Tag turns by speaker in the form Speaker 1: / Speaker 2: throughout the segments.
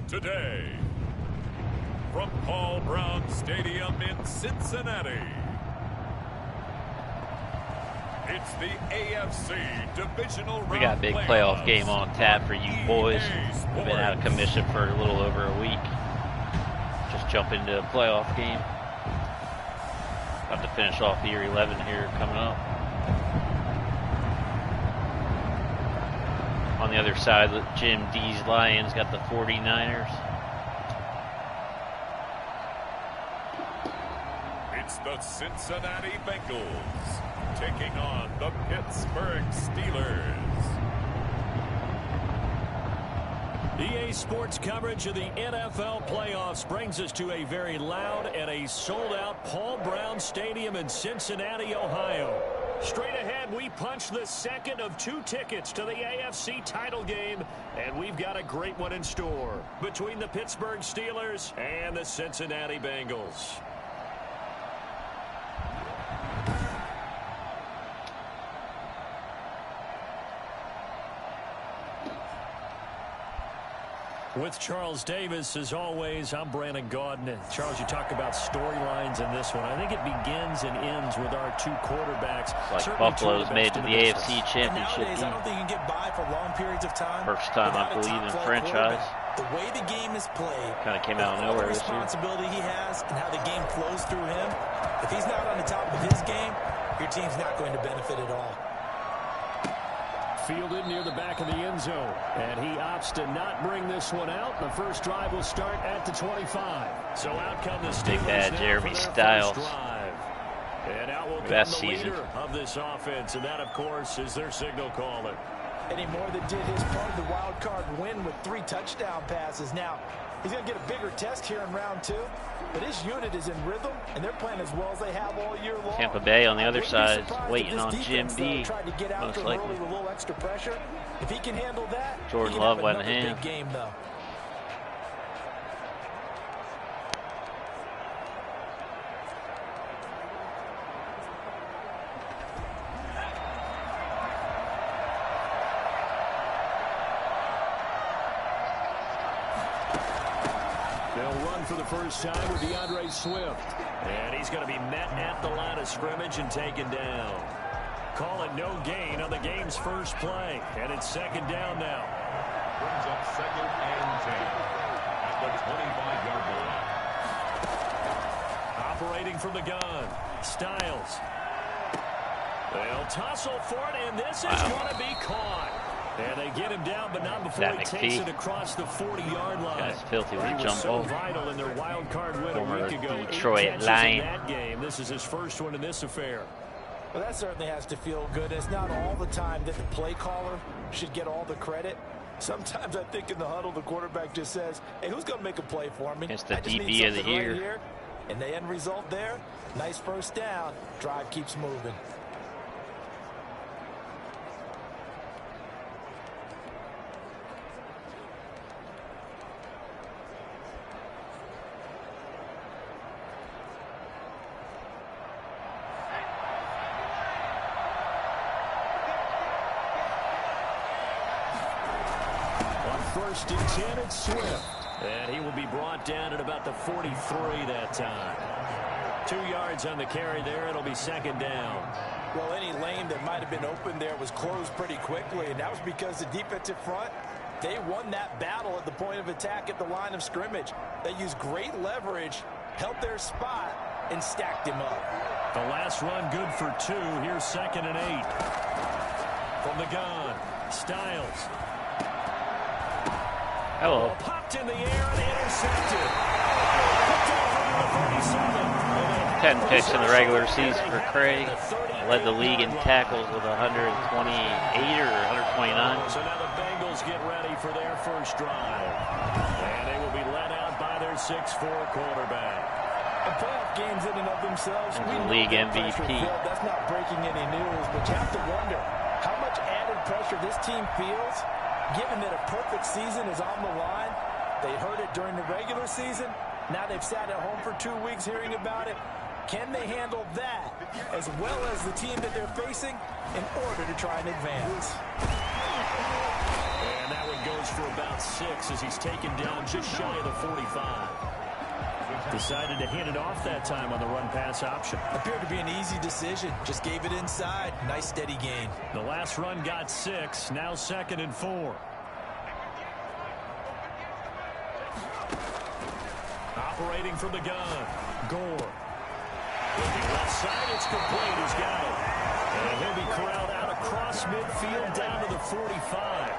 Speaker 1: Today, from Paul Brown Stadium in Cincinnati, it's the AFC Divisional Round.
Speaker 2: We got a big playoff game on tap for you boys. We've been out of commission for a little over a week. Just jump into a playoff game. About to finish off year 11 here coming up. On the other side, Jim D's Lions got the 49ers.
Speaker 1: It's the Cincinnati Bengals taking on the Pittsburgh Steelers.
Speaker 3: EA Sports coverage of the NFL playoffs brings us to a very loud and a sold-out Paul Brown Stadium in Cincinnati, Ohio. Straight ahead, we punch the second of 2 tickets to the AFC title game, and we've got a great one in store between the Pittsburgh Steelers and the Cincinnati Bengals. With Charles Davis, as always, I'm Brandon Gaudin. Charles, you talk about storylines in this one. I think it begins and ends with our two quarterbacks.
Speaker 2: Like Buffalo's made to the AFC Championship
Speaker 4: game. I don't think you can get by for long periods of time.
Speaker 2: First time, I believe, in franchise.
Speaker 4: The way the game is played,
Speaker 2: kind of came out of nowhere this year.
Speaker 4: The responsibility he has and how the game flows through him. If he's not on the top of his game, your team's not going to benefit at all.
Speaker 3: Fielded near the back of the end zone. And he opts to not bring this one out. The first drive will start at the 25. So out come the Steelers.
Speaker 2: Big bad Jeremy Styles.
Speaker 3: And out will come
Speaker 2: Best
Speaker 3: the
Speaker 2: season
Speaker 3: leader of this offense. And that, of course, is their signal caller.
Speaker 4: Eddie Moore that did his part of the wild card win with 3 touchdown passes. Now, he's going to get a bigger test here in round 2. But his unit is in rhythm, and they're playing as well as they have all year long.
Speaker 2: Tampa Bay on the other side, waiting on Jim B. Most likely.
Speaker 4: With a little extra pressure. If he can handle that,
Speaker 2: Jordan Love went in hand.
Speaker 4: Big game, though.
Speaker 3: For the first time with DeAndre Swift. And he's going to be met at the line of scrimmage and taken down. Call it no gain on the game's first play. And it's second down now.
Speaker 1: Brings up 2nd and 10 at the 25-yard line.
Speaker 3: Operating from the gun. Styles. They'll tussle for it, and this is going to be caught. And they get him down, but not before he takes it across the 40-yard line.
Speaker 2: That's filthy with a jump
Speaker 3: so
Speaker 2: ball.
Speaker 3: Vital in their wild card win a week ago.
Speaker 2: Detroit Lion.
Speaker 3: That game. This is his first one in this affair.
Speaker 4: Well, that certainly has to feel good. It's not all the time that the play caller should get all the credit. Sometimes I think in the huddle, the quarterback just says, hey, who's going to make a play for me?
Speaker 2: It's the DB of the year.
Speaker 4: Right here. And the end result there, nice first down. Drive keeps moving.
Speaker 3: First and 10, it's Swift. And he will be brought down at about the 43 that time. 2 yards on the carry there. It'll be second down.
Speaker 4: Well, any lane that might have been open there was closed pretty quickly, and that was because the defensive front, they won that battle at the point of attack at the line of scrimmage. They used great leverage, held their spot, and stacked him up.
Speaker 3: The last run good for 2. Here's 2nd and 8. From the gun, Styles.
Speaker 2: Hello.
Speaker 3: Popped in the air and intercepted.
Speaker 2: 10 picks in the regular season for Craig. Led the league in tackles with 128 or 129.
Speaker 3: So now the Bengals get ready for their first drive. And they will be led out by their 6'4" quarterback.
Speaker 4: And playoff games in and of themselves, we know
Speaker 2: league
Speaker 4: that
Speaker 2: MVP.
Speaker 4: That's not breaking any news, but you have to wonder how much added pressure this team feels, given that a perfect season is on the line. They heard it during the regular season. Now they've sat at home for 2 weeks hearing about it. Can they handle that as well as the team that they're facing in order to try and advance?
Speaker 3: And that one goes for about 6 as he's taken down just shy of the 45. Decided to hand it off that time on the run-pass option.
Speaker 4: Appeared to be an easy decision. Just gave it inside. Nice steady gain.
Speaker 3: The last run got 6. Now 2nd and 4. Operating from the gun. Gore. Looking left side. It's complete. He's got it. And he'll be corralled out across midfield down to the 45.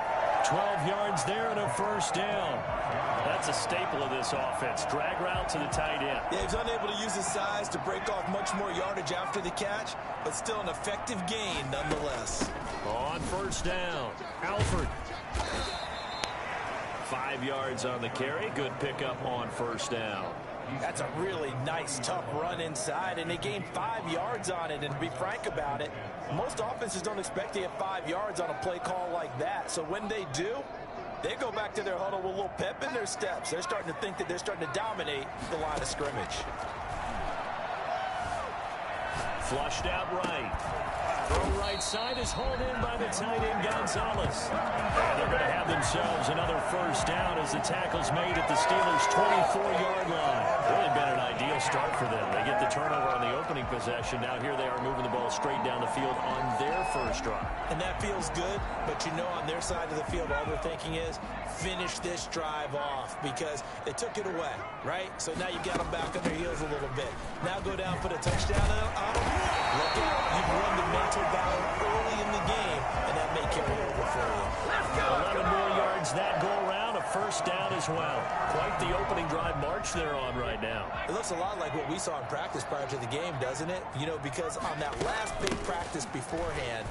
Speaker 3: 12 yards there and a first down. That's a staple of this offense. Drag route to the tight end.
Speaker 4: Yeah, he's unable to use his size to break off much more yardage after the catch, but still an effective gain nonetheless.
Speaker 3: On first down, Alford. 5 yards on the carry. Good pickup on first down.
Speaker 4: That's a really nice, tough run inside, and they gained 5 yards on it. And to be frank about it, most offenses don't expect to get 5 yards on a play call like that. So when they do, they go back to their huddle with a little pep in their steps. They're starting to think that they're starting to dominate the line of scrimmage.
Speaker 3: Flushed out right. Throw right side is hauled in by the tight end Gonzalez. And they're going to have themselves another first down as the tackle's made at the Steelers' 24-yard line. Really been an ideal start for them. They get the turnover on the opening possession. Now here they are moving the ball straight down the field on their first drive.
Speaker 4: And that feels good, but you know on their side of the field all they're thinking is finish this drive off because they took it away, right? So now you got them back on their heels a little bit. Now go down, put a touchdown on them. Look out, you've won the mental battle early in the game, and that may carry over for you.
Speaker 3: 11 more yards that go around, a first down as well. Quite the opening drive march they're on right now.
Speaker 4: It looks a lot like what we saw in practice prior to the game, doesn't it? You know, because on that last big practice beforehand,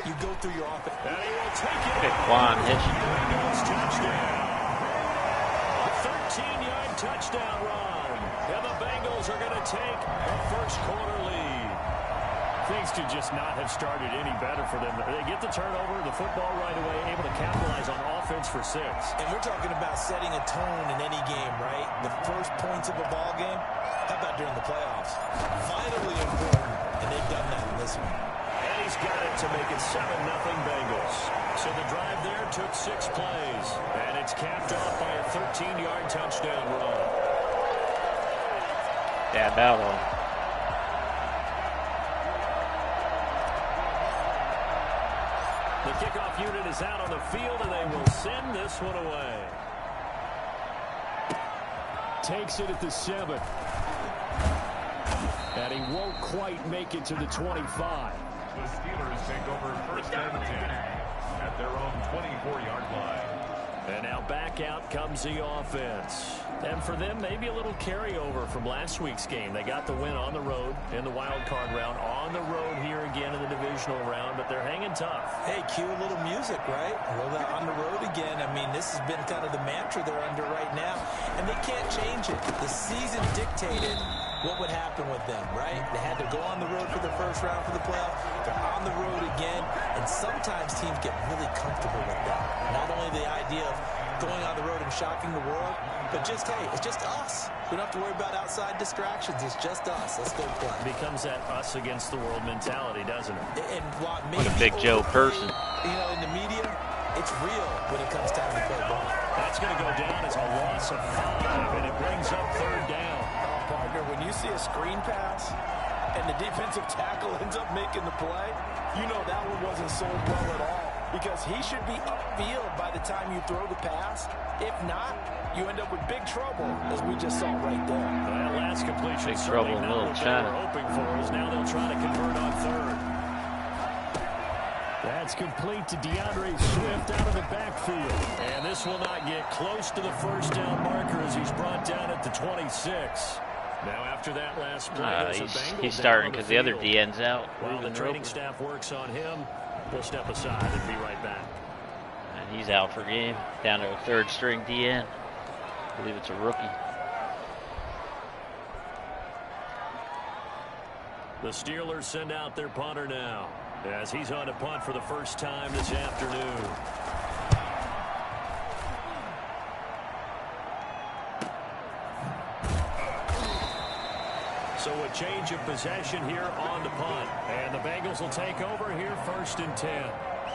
Speaker 4: you go through your offense.
Speaker 3: And he will take it.
Speaker 2: Big Quan hitch.
Speaker 3: Bengals touchdown. A 13-yard touchdown run. And the Bengals are going to take a first quarter lead. Things could just not have started any better for them. They get the turnover, the football right away, able to capitalize on offense for 6.
Speaker 4: And we're talking about setting a tone in any game, right? The first points of a ball game. How about during the playoffs? Vitally important, and they've done that in this one.
Speaker 3: And he's got it to make it 7-0 Bengals. So the drive there took 6 plays. And it's capped off by a 13-yard touchdown run.
Speaker 2: Dab out on.
Speaker 3: The kickoff unit is out on the field, and they will send this one away. Takes it at the 7. And he won't quite make it to the 25.
Speaker 1: The Steelers take over first and 10 at their own 24-yard line.
Speaker 3: And now back out comes the offense. And for them, maybe a little carryover from last week's game. They got the win on the road in the wild card round, on the road here again in the divisional round, but they're hanging tough.
Speaker 4: Hey, cue a little music, right? Well, they're on the road again. I mean, this has been kind of the mantra they're under right now, and they can't change it. The season dictated what would happen with them, right? They had to go on the road for the first round for the playoff. They're on the road again, and sometimes teams get really comfortable with that. Not only the idea of going on the road and shocking the world, but just, hey, it's just us. We don't have to worry about outside distractions. It's just us. Let's go play.
Speaker 3: Becomes that us against the world mentality, doesn't it?
Speaker 4: And while
Speaker 2: What a Big Joe person.
Speaker 4: You know, in the media, it's real when it comes time to play ball.
Speaker 3: That's going to go down as a loss of 5, and it brings up third down.
Speaker 4: Partner, when you see a screen pass and the defensive tackle ends up making the play, you know that one wasn't sold well at all because he should be upfield by the time you throw the pass. If not, you end up with big trouble, as we just saw right there.
Speaker 3: Well, last completion,
Speaker 2: Big trouble in Little China.
Speaker 3: Hoping for is now they'll try to convert on third. That's complete to DeAndre Swift out of the backfield. And this will not get close to the first down marker as he's brought down at the 26. Now after that last play,
Speaker 2: he's starting because the other DN's out.
Speaker 3: While the training staff works on him, we'll step aside and be right back.
Speaker 2: And he's out for game, down to a third string DN. I believe it's a rookie.
Speaker 3: The Steelers send out their punter now as he's on to punt for the first time this afternoon. So a change of possession here on the punt. And the Bengals will take over here first and 10.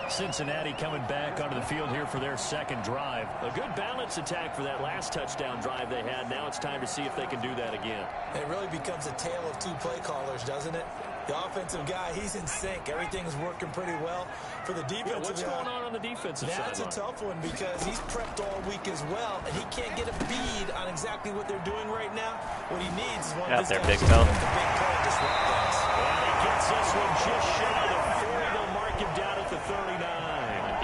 Speaker 3: Cincinnati coming back onto the field here for their second drive. A good balance attack for that last touchdown drive they had. Now it's time to see if they can do that again.
Speaker 4: It really becomes a tale of 2 play callers, doesn't it? The offensive guy, he's in sync. Everything's working pretty well. For the defensive
Speaker 3: what's going on the defensive side?
Speaker 4: That's a tough one because he's prepped all week as well, and he can't get a bead on exactly what they're doing right now. What he needs is one of
Speaker 2: Out
Speaker 4: his
Speaker 2: there,
Speaker 4: guys
Speaker 2: big fella.
Speaker 4: to big play and disrupt things.
Speaker 3: And he gets this one just shy of the 40. They'll mark him down at the 39.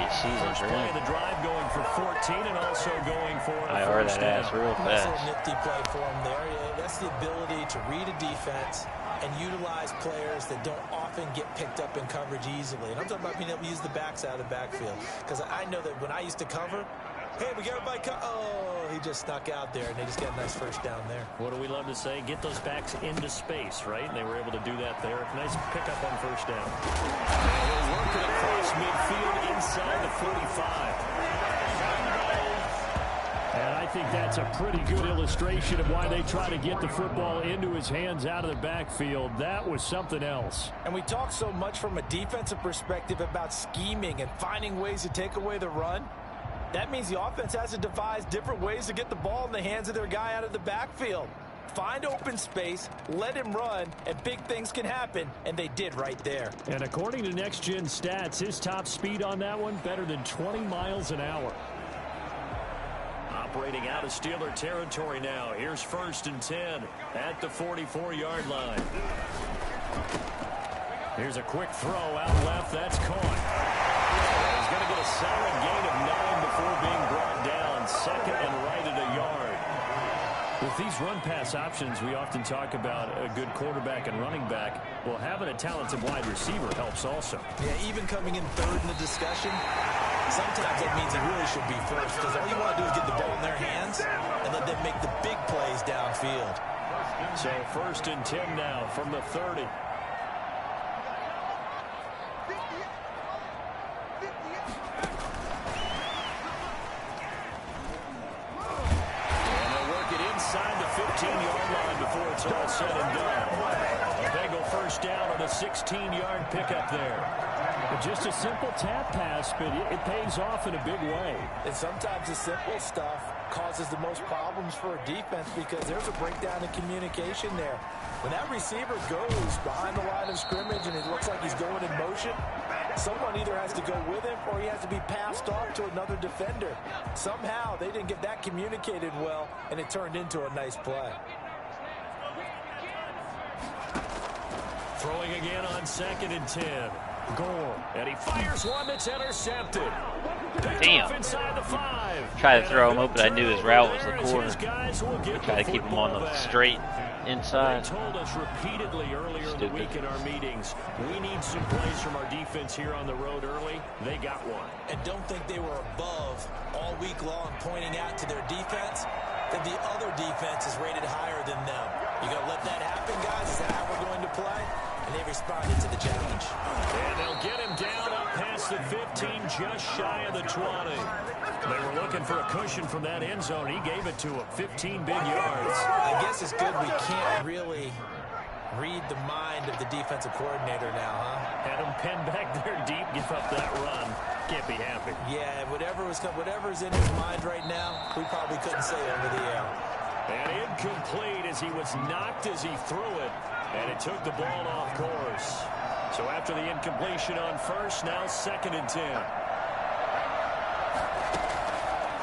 Speaker 3: First play of the drive going for 14 and also going for a first down.
Speaker 2: Real
Speaker 4: Nice
Speaker 2: fast.
Speaker 4: little nifty play for him there. Yeah, that's the ability to read a defense and utilize players that don't often get picked up in coverage easily. And I'm talking about being able to use the backs out of the backfield. Because I know that when I used to cover, hey, we got everybody oh, he just snuck out there, and they just got a nice first down there.
Speaker 3: What do we love to say? Get those backs into space, right? And they were able to do that there. Nice pickup on first down. And he'll work it across midfield inside the 45. And I think think that's a pretty good illustration of why they try to get the football into his hands out of the backfield. That was something else.
Speaker 4: And we talk so much from a defensive perspective about scheming and finding ways to take away the run. That means the offense has to devise different ways to get the ball in the hands of their guy out of the backfield. Find open space, let him run, and big things can happen, and they did right there.
Speaker 3: And according to Next Gen Stats, his top speed on that one, better than 20 miles an hour. Operating out of Steeler territory now. Here's 1st and 10 at the 44-yard line. Here's a quick throw out left. That's caught. He's going to get a solid gain of 9 before being brought down. 2nd and right at a yard. With these run-pass options, we often talk about a good quarterback and running back. Well, having a talented wide receiver helps also.
Speaker 4: Yeah, even coming in 3rd in the discussion, sometimes that means he really should be 1st, because all you want to do is get the ball in their hands and let them make the big plays downfield.
Speaker 3: So 1st and 10 now from the 30. Inside the 15-yard line before it's all said and done. A Bengal first down on a 16-yard pickup there. But just a simple tap pass, but it pays off in a big way.
Speaker 4: And sometimes the simple stuff causes the most problems for a defense because there's a breakdown in communication there. When that receiver goes behind the line of scrimmage and it looks like he's going in motion, someone either has to go with him or he has to be passed off to another defender. Somehow they didn't get that communicated well, and it turned into a nice play.
Speaker 3: Throwing again on 2nd and 10. Gore. And he fires one that's intercepted.
Speaker 2: Damn.
Speaker 3: Inside the 5.
Speaker 2: Tried to throw him open. I knew his route was the corner. Try to keep him on the straight inside.
Speaker 3: They told us repeatedly earlier in the week in our meetings, we need some plays from our defense here on the road early. They got one.
Speaker 4: And don't think they were above all week long pointing out to their defense that the other defense is rated higher than them. You going to let that happen, guys? Is that how we're going to play? And they responded to the challenge.
Speaker 3: And they'll get him down up past the 15, just shy of the 20. They were looking for a cushion from that end zone. He gave it to him. 15 big yards.
Speaker 4: I guess it's good we can't really read the mind of the defensive coordinator now, huh?
Speaker 3: Had him pinned back there deep, give up that run. Can't be happy.
Speaker 4: Yeah, whatever's in his mind right now, we probably couldn't say over the air.
Speaker 3: And incomplete as he was knocked as he threw it. And it took the ball off course. So after the incompletion on 1st, now 2nd and 10.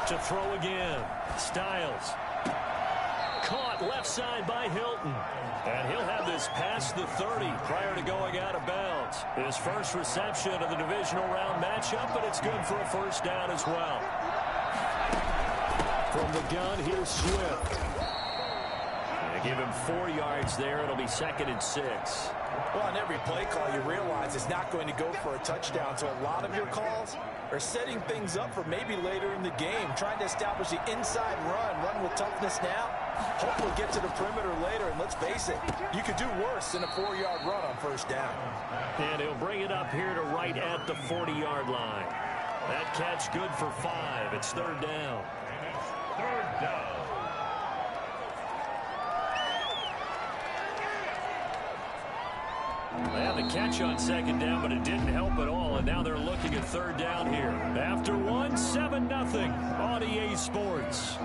Speaker 3: To throw again. Styles. Caught left side by Hilton. And he'll have this past the 30 prior to going out of bounds. His first reception of the divisional round matchup, but it's good for a 1st down as well. From the gun, here's Swift. They give him 4 yards there. It'll be 2nd and 6.
Speaker 4: Well, on every play call, you realize it's not going to go for a touchdown. So a lot of your calls are setting things up for maybe later in the game, trying to establish the inside run with toughness now. Hopefully get to the perimeter later, and let's face it, you could do worse than a 4-yard run on 1st down.
Speaker 3: And he'll bring it up here to right at the 40-yard line. That catch good for 5. It's 3rd down.
Speaker 1: 3rd down.
Speaker 3: They had the catch on 2nd down, but it didn't help at all, and now they're looking at 3rd down here. After 1, 7-0 on EA Sports.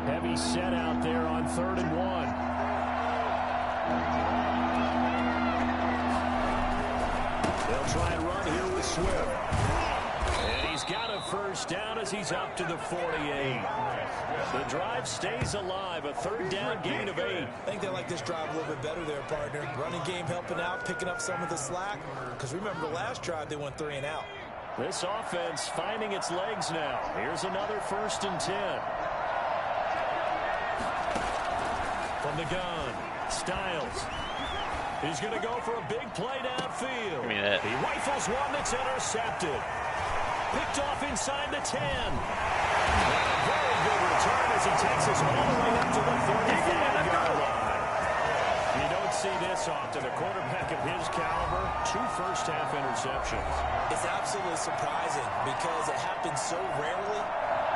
Speaker 3: Heavy set out there on 3rd and 1. They'll try and run here with Swift. And he's got a 1st down as he's up to the 48. The drive stays alive, a 3rd down gain of 8.
Speaker 4: I think they like this drive a little bit better there, partner. Running game helping out, picking up some of the slack. Because remember the last drive, they went 3 and out.
Speaker 3: This offense finding its legs now. Here's another 1st and 10. From the gun, Styles. He's going to go for a big play downfield.
Speaker 2: Give me that.
Speaker 3: He rifles one that's intercepted. Picked off inside the 10. Very good return as he takes us all the way up to the 35-yard line. You don't see this often. A quarterback of his caliber, 2 first-half interceptions.
Speaker 4: It's absolutely surprising because it happens so rarely.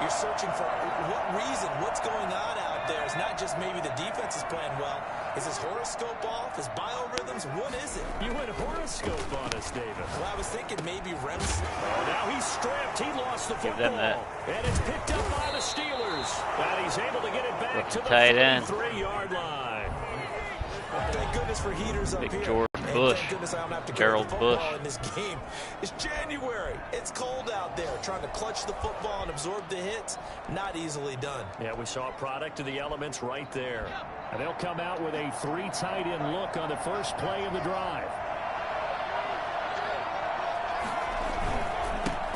Speaker 4: You're searching for what reason, what's going on out there. It's not just maybe the defense is playing well. Is his horoscope off? His biorhythms? What is it?
Speaker 3: You went horoscope on us, David.
Speaker 4: Well, I was thinking maybe REMS.
Speaker 3: Oh, now he's stripped. He lost the
Speaker 2: Give them
Speaker 3: football.
Speaker 2: that.
Speaker 3: And it's picked up by the Steelers. And he's able to get it back to the
Speaker 2: tight end.
Speaker 3: 33-yard line.
Speaker 4: Thank goodness for heaters up
Speaker 2: Big
Speaker 4: here.
Speaker 2: George
Speaker 4: And
Speaker 2: Bush.
Speaker 4: thank goodness I don't have to carry the
Speaker 2: Gerald
Speaker 4: football
Speaker 2: Bush.
Speaker 4: in this game. It's January. It's cold out there. Trying to clutch the football and absorb the hits, not easily done.
Speaker 3: Yeah, we saw a product of the elements right there. And they'll come out with a 3 tight end look on the first play of the drive.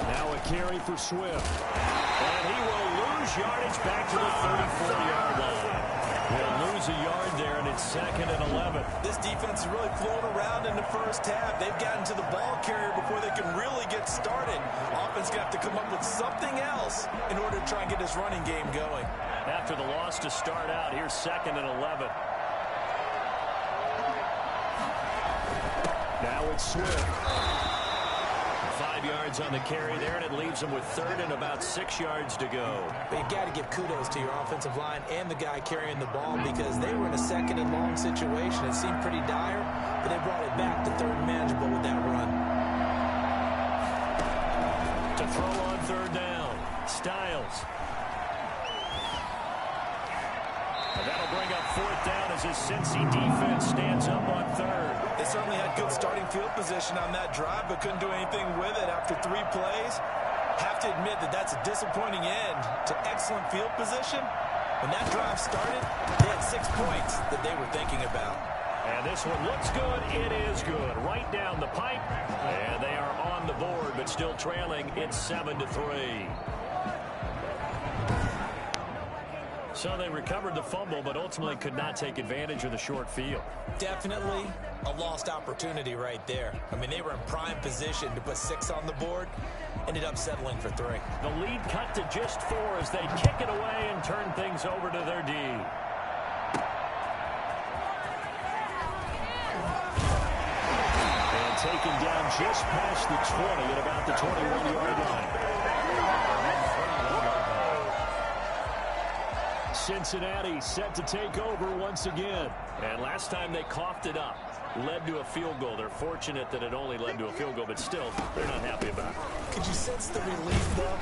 Speaker 3: Now a carry for Swift. And he will lose yardage back to the 34-yard line. He'll lose a yard there, and it's 2nd and 11.
Speaker 4: This defense is really flown around in the first half. They've gotten to the ball carrier before they can really get started. Offense going to have to come up with something else in order to try and get this running game going.
Speaker 3: After the loss to start out, here's 2nd and 11. Now it's Swift. 5 yards on the carry there, and it leaves them with 3rd and about 6 yards to go.
Speaker 4: But you got to give kudos to your offensive line and the guy carrying the ball because they were in a 2nd and long situation. It seemed pretty dire, but they brought it back to 3rd and manageable with that run.
Speaker 3: To throw on 3rd down, Styles. And that'll bring up 4th down as his Cincy defense stands up on 3rd.
Speaker 4: They certainly had good starting field position on that drive, but couldn't do anything with it after 3 plays. Have to admit that that's a disappointing end to excellent field position. When that drive started, they had 6 points that they were thinking about.
Speaker 3: And this one looks good. It is good. Right down the pipe. And they are on the board, but still trailing. It's 7-3. So they recovered the fumble, but ultimately could not take advantage of the short field.
Speaker 4: Definitely a lost opportunity right there. I mean, they were in prime position to put 6 on the board. Ended up settling for 3.
Speaker 3: The lead cut to just 4 as they kick it away and turn things over to their D. And taken down just past the 20 at about the 21-yard line. Cincinnati set to take over once again. And last time they coughed it up, led to a field goal. They're fortunate that it only led to a field goal, but still, they're not happy about it.
Speaker 4: Could you sense the relief, though,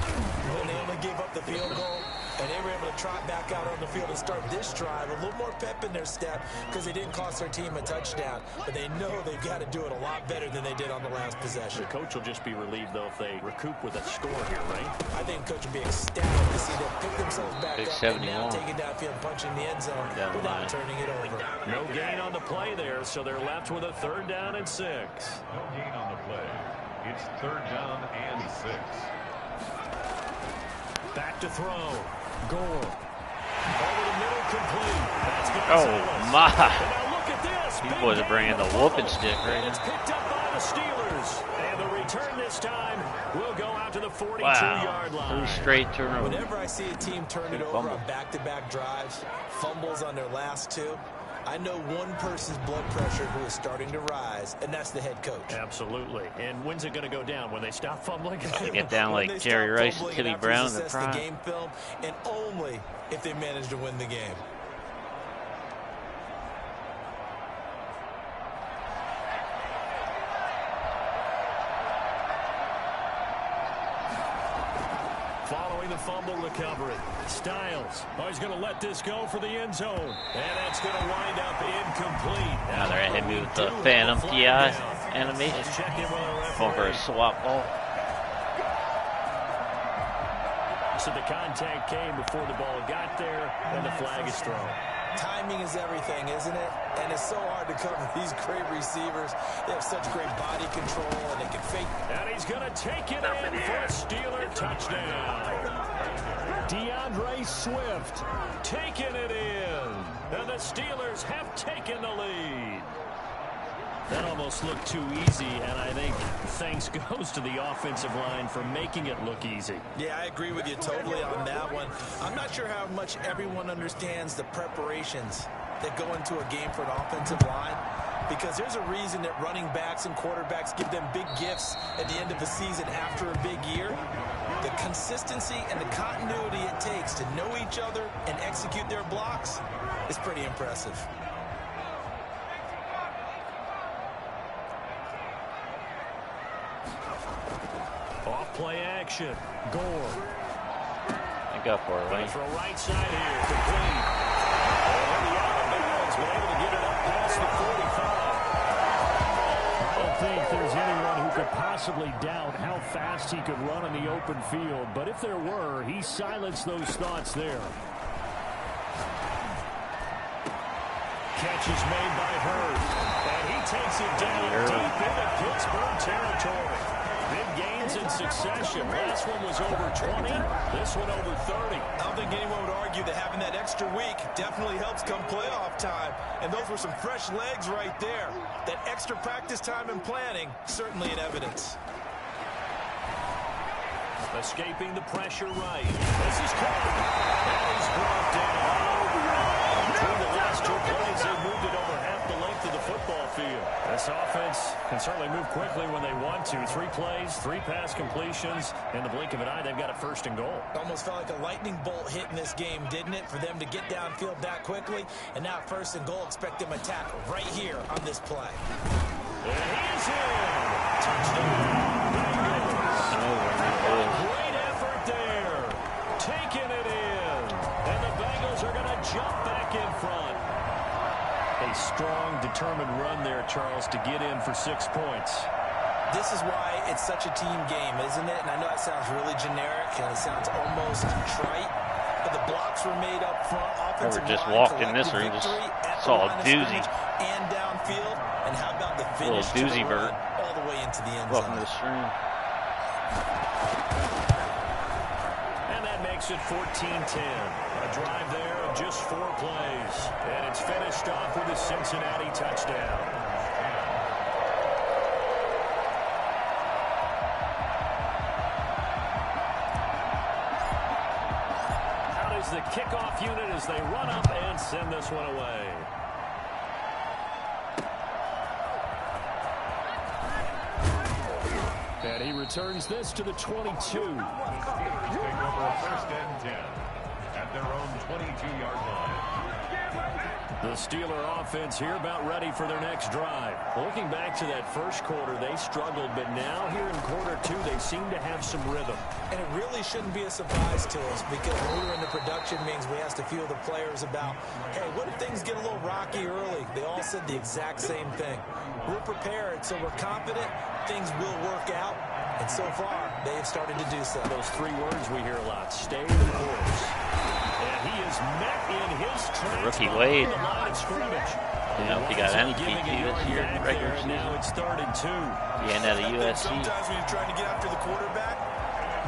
Speaker 4: when they only gave up the field goal? And they were able to trot back out on the field and start this drive. A little more pep in their step because they didn't cost their team a touchdown. But they know they've got to do it a lot better than they did on the last possession.
Speaker 3: The coach will just be relieved, though, if they recoup with a score here, right?
Speaker 4: I think coach will be ecstatic to see them pick themselves back
Speaker 2: Big
Speaker 4: up
Speaker 2: 71.
Speaker 4: and now take it downfield and punch in the end zone
Speaker 2: Down
Speaker 4: without
Speaker 2: line.
Speaker 4: turning it over.
Speaker 3: No gain on the play there, so they're left with a 3rd down and 6.
Speaker 1: No gain on the play. It's 3rd down and 6.
Speaker 3: Back to throw. Gore. Over the middle, complete. That's
Speaker 2: Oh,
Speaker 3: Gonzalez.
Speaker 2: my.
Speaker 3: And now look at this.
Speaker 2: These
Speaker 3: Big
Speaker 2: boys are
Speaker 3: gain
Speaker 2: bringing
Speaker 3: on
Speaker 2: the
Speaker 3: fumble.
Speaker 2: whooping stick right
Speaker 3: And it's
Speaker 2: now.
Speaker 3: picked up by the Steelers. And the return this time will go out to the 42-yard
Speaker 2: Wow.
Speaker 3: line.
Speaker 2: 3 straight turnovers.
Speaker 4: Whenever I see a team turn it
Speaker 2: Good
Speaker 4: over
Speaker 2: fumble.
Speaker 4: on back-to-back drives, fumbles on their last 2, I know one person's blood pressure who is starting to rise, and that's the head coach.
Speaker 3: Absolutely. And when's it going to go down? When they stop fumbling?
Speaker 2: They get down
Speaker 4: When
Speaker 2: like
Speaker 4: they
Speaker 2: Jerry
Speaker 4: stop
Speaker 2: Rice and
Speaker 4: fumbling
Speaker 2: Timmy
Speaker 4: after
Speaker 2: Brown in
Speaker 4: he's
Speaker 2: the
Speaker 4: assessed
Speaker 2: prime.
Speaker 4: the game film, and only if they manage to win the game.
Speaker 3: Following the fumble recovery, Styles. Oh, he's going to let this go for the end zone. And that's going to wind up incomplete.
Speaker 2: Now they're at him with the
Speaker 3: Do have a
Speaker 2: Phantom
Speaker 3: flag
Speaker 2: TI
Speaker 3: down.
Speaker 2: animation.
Speaker 3: Let's check in with our
Speaker 2: Going for a
Speaker 3: referee.
Speaker 2: swap ball.
Speaker 3: So the contact came before the ball got there, and the flag is thrown.
Speaker 4: Timing is everything, isn't it? And it's so hard to cover these great receivers. They have such great body control, and they can fake.
Speaker 3: And he's going to take it in for a Steeler touchdown. DeAndre Swift taking it in. And the Steelers have taken the lead. That almost looked too easy, and I think thanks goes to the offensive line for making it look easy.
Speaker 4: Yeah, I agree with you totally on that one. I'm not sure how much everyone understands the preparations that go into a game for an offensive line, because there's a reason that running backs and quarterbacks give them big gifts at the end of the season after a big year. The consistency and the continuity it takes to know each other and execute their blocks is pretty impressive.
Speaker 3: Off-play action. Gore.
Speaker 2: Thank God for it, right?
Speaker 3: Throw right side here. Complete. The out of bounds, but able to get it up past the 45. I don't think there's anyone who could possibly doubt how fast he could run in the open field. But if there were, he silenced those thoughts there. Catch is made by Hurd. And he takes it down deep into Pittsburgh territory. Big gains in succession. Last one was over 20. This one over 30.
Speaker 4: I don't think anyone would argue that having that extra week definitely helps come playoff time. And those were some fresh legs right there. That extra practice time and planning, certainly in evidence.
Speaker 3: Escaping the pressure right. This is caught. That is brought down. Between the last two plays, they moved it over half the length of the football field. This offense can certainly move quickly when they want to. 3 plays, 3 pass completions. In the blink of an eye, they've got a first and goal.
Speaker 4: Almost felt like a lightning bolt hit in this game, didn't it? For them to get downfield that quickly. And now first and goal, expect them to tackle right here on this play.
Speaker 3: And he is in. Touchdown. Great effort there. Taking it in. And the Bengals are going to jump back in front. A strong, determined run there, Charles, to get in for 6 points.
Speaker 4: This is why it's such a team game, isn't it? And I know it sounds really generic and it sounds almost trite, but the blocks were made up front. Offensive
Speaker 2: just
Speaker 4: line,
Speaker 2: walked in this room, just saw a doozy.
Speaker 4: And downfield. And how about the finish
Speaker 2: little doozy bird
Speaker 4: all the way into the end zone?
Speaker 2: Welcome to the stream.
Speaker 3: And that makes it 14-10. A drive there of just 4 plays. And it's finished off with a Cincinnati touchdown. Out is the kickoff unit as they run up and send this one away. And he returns this to the 22.
Speaker 1: Take over first and 10 at their own 22-yard line.
Speaker 3: The Steeler offense here about ready for their next drive. Looking back to that first quarter, they struggled, but now here in quarter 2, they seem to have some rhythm.
Speaker 4: And it really shouldn't be a surprise to us, because when we were in the production meetings, we asked a few of the players about, hey, what if things get a little rocky early? They all said the exact same thing. We're prepared, so we're confident things will work out. And so far, they have started to do so.
Speaker 3: Those 3 words we hear a lot: stay the course. And he is met in his tracks.
Speaker 2: Rookie Wade.
Speaker 3: The line of scrimmage.
Speaker 2: You know, if he got any PT this year in regular season.
Speaker 3: Now it's 3rd and 2.
Speaker 2: He ended at a USC.
Speaker 4: Sometimes when you're trying to get after the quarterback,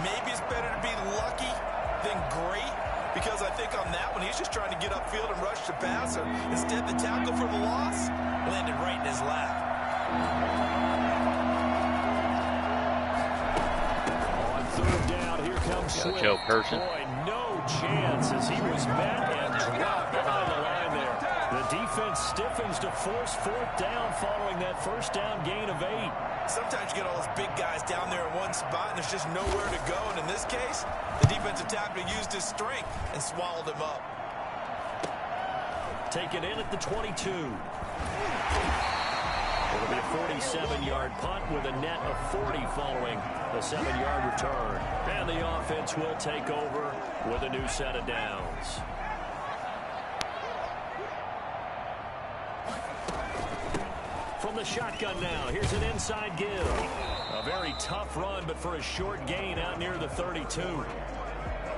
Speaker 4: maybe it's better to be lucky than great, because I think on that one, he's just trying to get upfield and rush the passer. Instead, the tackle for the loss landed right in his lap.
Speaker 3: On 3rd down, here comes Swift.
Speaker 2: Joe Person.
Speaker 3: Boy, no chance as he was met and dropped behind the line there. The defense stiffens to force 4th down following that first down gain of 8.
Speaker 4: Sometimes you get all those big guys down there in one spot, and there's just nowhere to go. And in this case, the defensive tackle used his strength and swallowed him up.
Speaker 3: Take it in at the 22. It'll be a 47-yard punt with a net of 40 following the 7-yard return. And the offense will take over with a new set of downs. From the shotgun now, here's an inside give. A very tough run, but for a short gain out near the 32.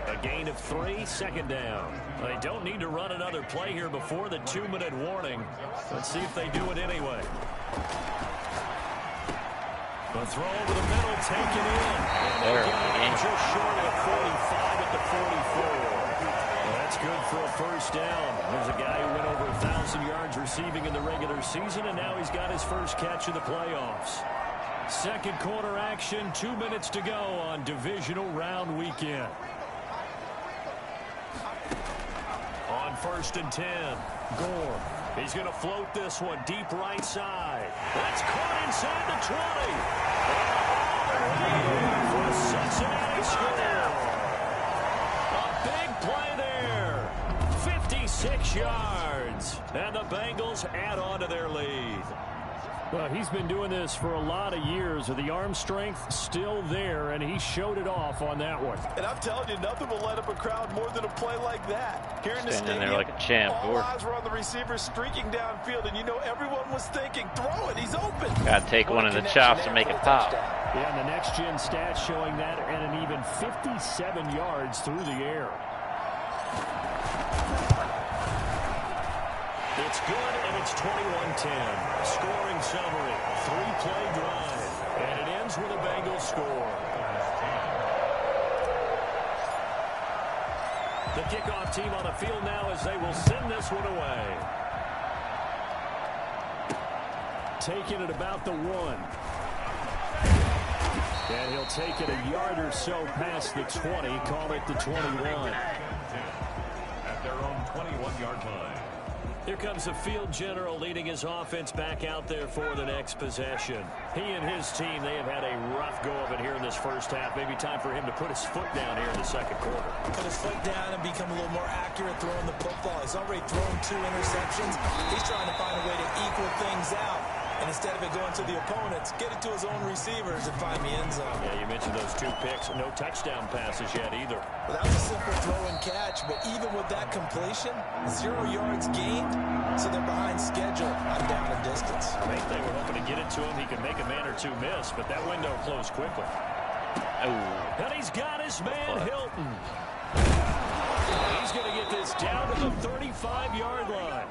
Speaker 3: A gain of 3, 2nd down. They don't need to run another play here before the 2-minute warning. Let's see if they do it anyway. The throw over the middle, taken in.
Speaker 2: There,
Speaker 3: just short of the 45 at the 44. And That's good for a first down. There's a guy who went over 1,000 yards receiving in the regular season, and now he's got his first catch in the playoffs. Second quarter action, 2 minutes to go on divisional round weekend. On 1st and 10, Gore. He's going to float this one deep right side. That's caught inside the 20. For a Cincinnati score. A big play there. 56 yards. And the Bengals add on to their lead.
Speaker 5: Well, he's been doing this for a lot of years. The arm strength still there, and he showed it off on that one.
Speaker 4: And I'm telling you, nothing will light up a crowd more than a play like that. Here in the stadium,
Speaker 2: there like a champ.
Speaker 4: all eyes were on the receiver streaking downfield, and you know everyone was thinking, throw it, he's open.
Speaker 2: Got to take one of the chops and make it pop.
Speaker 5: Yeah, and the next-gen stats showing that at an even 57 yards through the air.
Speaker 3: It's good, and it's 21-10. Scoring summary, 3-play drive. And it ends with a Bengals score. The kickoff team on the field now as they will send this one away.
Speaker 5: Taking it about the 1. And he'll take it a yard or so past the 20, call it the 21.
Speaker 1: At their own 21-yard line.
Speaker 3: Here comes the field general leading his offense back out there for the next possession. He and his team, they have had a rough go of it here in this first half. Maybe time for him to put his foot down here in the second quarter.
Speaker 4: Put his foot down and become a little more accurate throwing the football. He's already thrown 2 interceptions. He's trying to find a way to equal things out. And instead of it going to the opponents, get it to his own receivers and find the end zone.
Speaker 3: Yeah, you mentioned those 2 picks. No touchdown passes yet either.
Speaker 4: Well, that was a simple throw and catch, but even with that completion, 0 yards gained, so they're behind schedule on down and distance.
Speaker 3: I think they were hoping to get it to him. He could make a man or 2 miss, but that window closed quickly.
Speaker 2: Oh.
Speaker 3: And he's got his man, Hilton. He's going to get this down to the 35-yard line.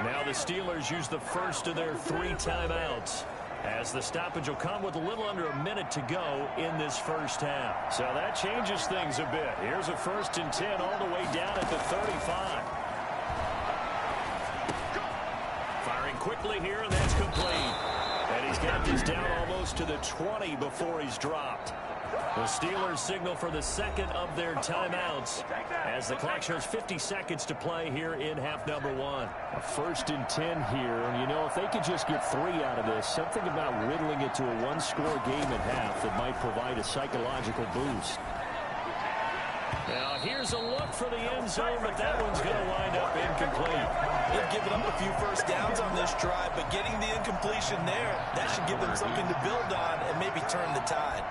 Speaker 3: Now the Steelers use the first of their 3 timeouts, as the stoppage will come with a little under a minute to go in this first half. So that changes things a bit. Here's a 1st and 10 all the way down at the 35. Firing quickly here, and that's complete. And he's got this down almost to the 20 before he's dropped. The Steelers signal for the second of their timeouts as the clock shows 50 seconds to play here in half number 1.
Speaker 5: A 1st and 10 here, and you know, if they could just get 3 out of this, something about whittling it to a 1-score game at half that might provide a psychological boost.
Speaker 3: Now here's a look for the end zone, but that one's going to wind up incomplete.
Speaker 4: They've given up a few first downs on this drive, but getting the incompletion there, that should give them something to build on and maybe turn the tide.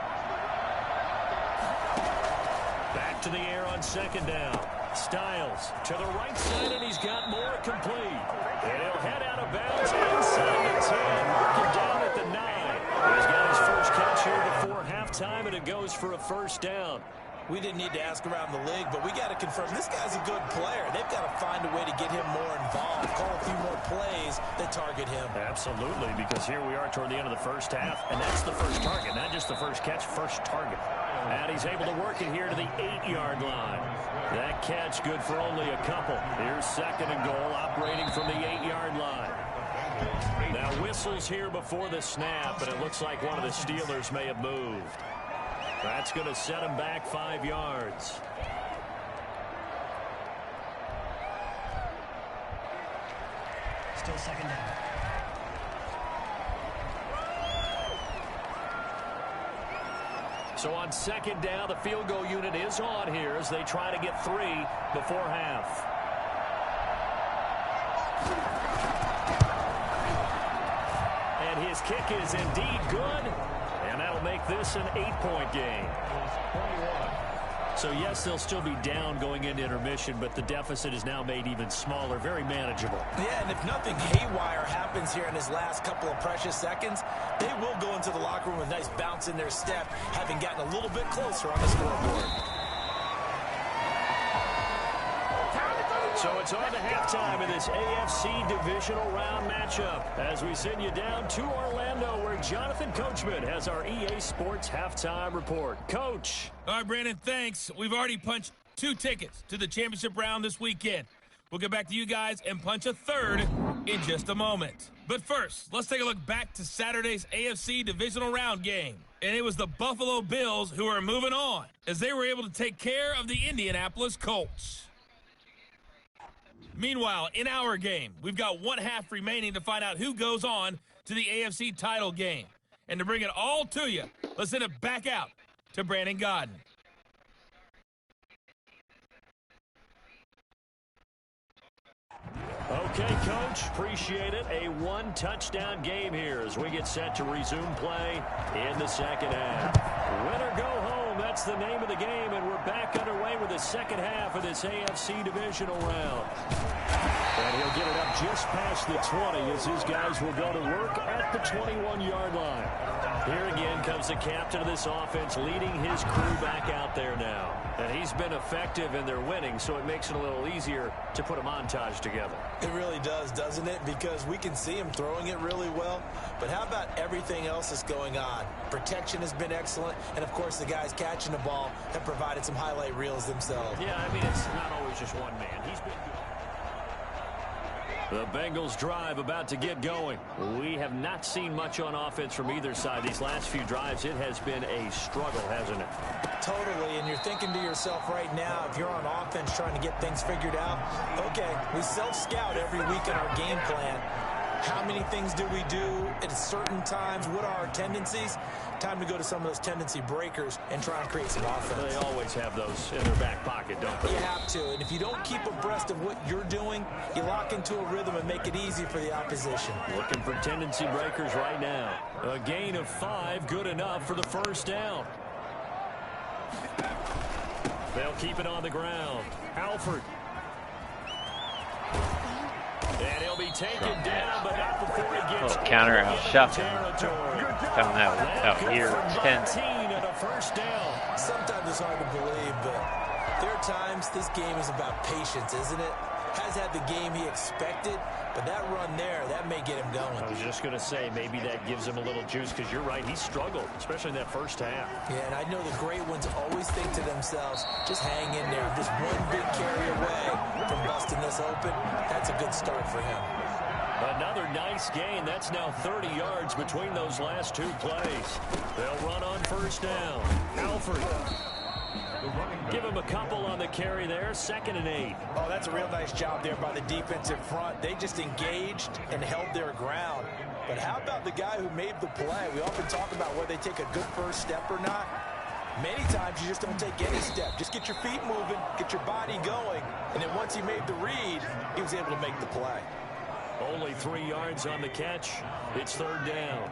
Speaker 3: Back to the air on 2nd down. Styles to the right side, and he's got more complete. And he'll head out of bounds inside the 10, marking down at the 9. He's got his first catch here before halftime, and it goes for a first down.
Speaker 4: We didn't need to ask around the league, but we got to confirm this guy's a good player. They've got to find a way to get him more involved, call a few more plays that target him.
Speaker 3: Absolutely, because here we are toward the end of the first half, and that's the first target, not just the first catch, first target. And he's able to work it here to the 8-yard line. That catch good for only a couple. Here's 2nd and goal, operating from the 8-yard line. Now whistles here before the snap, and it looks like one of the Steelers may have moved. That's going to set him back 5 yards.
Speaker 6: Still 2nd down.
Speaker 3: So on 2nd down, the field goal unit is on here as they try to get 3 before half. And his kick is indeed good. And that'll make this an 8-point game. So, yes, they'll still be down going into intermission, but the deficit is now made even smaller, very manageable.
Speaker 4: Yeah, and if nothing haywire happens here in his last couple of precious seconds, they will go into the locker room with a nice bounce in their step, having gotten a little bit closer on the scoreboard.
Speaker 3: So it's on to halftime in this AFC Divisional Round matchup as we send you down to Orlando where Jonathan Coachman has our EA Sports Halftime Report. Coach.
Speaker 7: All right, Brandon, thanks. We've already punched 2 tickets to the championship round this weekend. We'll get back to you guys and punch a third in just a moment. But first, let's take a look back to Saturday's AFC Divisional Round game. And it was the Buffalo Bills who are moving on as they were able to take care of the Indianapolis Colts. Meanwhile, in our game, we've got 1 half remaining to find out who goes on to the AFC title game. And to bring it all to you, let's send it back out to Brandon Godden.
Speaker 3: Okay, Coach, appreciate it. A 1-touchdown game here as we get set to resume play in the second half. Win or go home, that's the name of the game, and we're back underway with the second half of this AFC Divisional round. And he'll get it up just past the 20 as his guys will go to work at the 21-yard line. Here again comes the captain of this offense leading his crew back out there now. And he's been effective and they're winning, so it makes it a little easier to put a montage together.
Speaker 4: It really does, doesn't it? Because we can see him throwing it really well. But how about everything else that's going on? Protection has been excellent. And, of course, the guys catching the ball have provided some highlight reels themselves.
Speaker 3: Yeah, I mean, it's not always just one man. He's been good. The Bengals drive about to get going. We have not seen much on offense from either side. These last few drives, it has been a struggle, hasn't it?
Speaker 4: Totally, and you're thinking to yourself right now, if you're on offense trying to get things figured out, okay, we self-scout every week in our game plan. How many things do we do at certain times? What are our tendencies? Time to go to some of those tendency breakers and try and create some offense.
Speaker 3: They always have those in their back pocket, don't they?
Speaker 4: You have to, and if you don't keep abreast of what you're doing, you lock into a rhythm and make it easy for the opposition.
Speaker 3: Looking for tendency breakers right now. A gain of 5, good enough for the first down. They'll keep it on the ground. Alford. And he'll be taken down, but not before he gets
Speaker 2: counter out shuffle. Found that out here. 10
Speaker 3: and a first down.
Speaker 4: Sometimes it's hard to believe, but there are times this game is about patience, isn't it? Has had the game he expected, but that run there, that may get him going.
Speaker 3: I was just going to say, maybe that gives him a little juice, because you're right, he struggled, especially in that first half.
Speaker 4: Yeah, and I know the great ones always think to themselves, just hang in there. Just one big carry away from busting this open. That's a good start for him.
Speaker 3: Another nice gain. That's now 30 yards between those last 2 plays. They'll run on first down. Alford. Give him a couple on the carry there. 2nd and 8.
Speaker 4: Oh, that's a real nice job there by the defensive front. They just engaged and held their ground. But how about the guy who made the play? We often talk about whether they take a good first step or not. Many times you just don't take any step. Just get your feet moving, get your body going. And then once he made the read, he was able to make the play.
Speaker 3: Only 3 yards on the catch. It's 3rd down.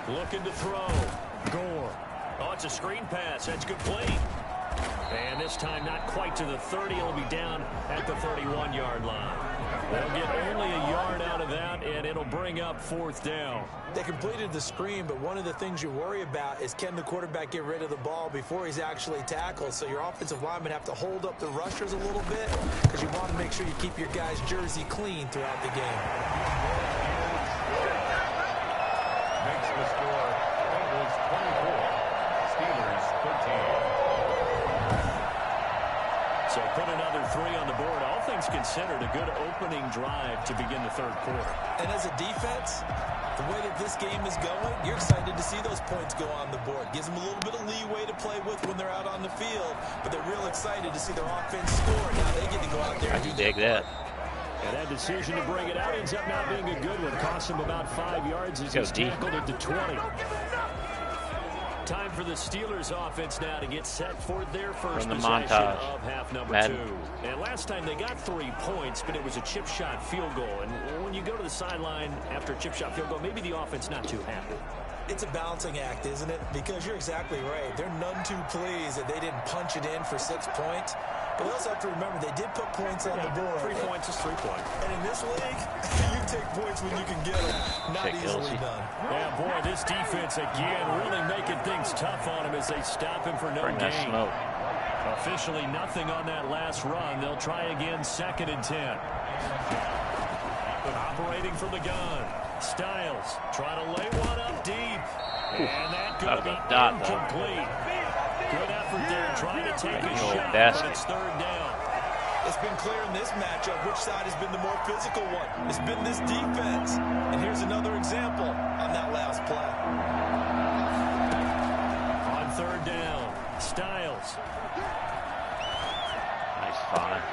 Speaker 3: Looking to throw. Gore. Oh, it's a screen pass. That's good play. And this time not quite to the 30. It'll be down at the 31-yard line. They'll get only a yard out of that, and it'll bring up 4th down.
Speaker 4: They completed the screen, but one of the things you worry about is can the quarterback get rid of the ball before he's actually tackled? So your offensive linemen have to hold up the rushers a little bit because you want to make sure you keep your guys' jersey clean throughout the game.
Speaker 1: Makes the score Bengals 24, Steelers 13.
Speaker 3: So put another 3 on the board. All things considered, a good opening drive to begin the 3rd quarter.
Speaker 4: And as a defense, the way that this game is going, you're excited to see those points go on the board. Gives them a little bit of leeway to play with when they're out on the field, but they're real excited to see their offense score. Now they get to go out there and do
Speaker 2: dig that.
Speaker 3: And that decision to bring it out ends up not being a good one. Costs him about 5 yards as he's tackled at the 20. Time for the Steelers offense now to get set for their first possession of half number 2. And last time they got 3 points, but it was a chip shot field goal. And when you go to the sideline after a chip shot field goal, maybe the offense not too happy.
Speaker 4: It's a balancing act, isn't it? Because you're exactly right. They're none too pleased that they didn't punch it in for 6 points. But we also have to remember they did put points on the board.
Speaker 3: 3 points is 3 points.
Speaker 4: And in this league, you take points when you can get them. Not easily done.
Speaker 3: Yeah, boy, this defense again really making things tough on him as they stop him for no gain. Officially nothing on that last run. They'll try again 2nd and 10. Operating from the gun. Styles trying to lay one up deep. And that could be incomplete. Good effort there, trying to take a shot,
Speaker 2: basket.
Speaker 3: but it's third down.
Speaker 4: It's been clear in this matchup which side has been the more physical one. It's been this defense. And here's another example on that last play.
Speaker 3: On third down, Styles.
Speaker 2: Nice find.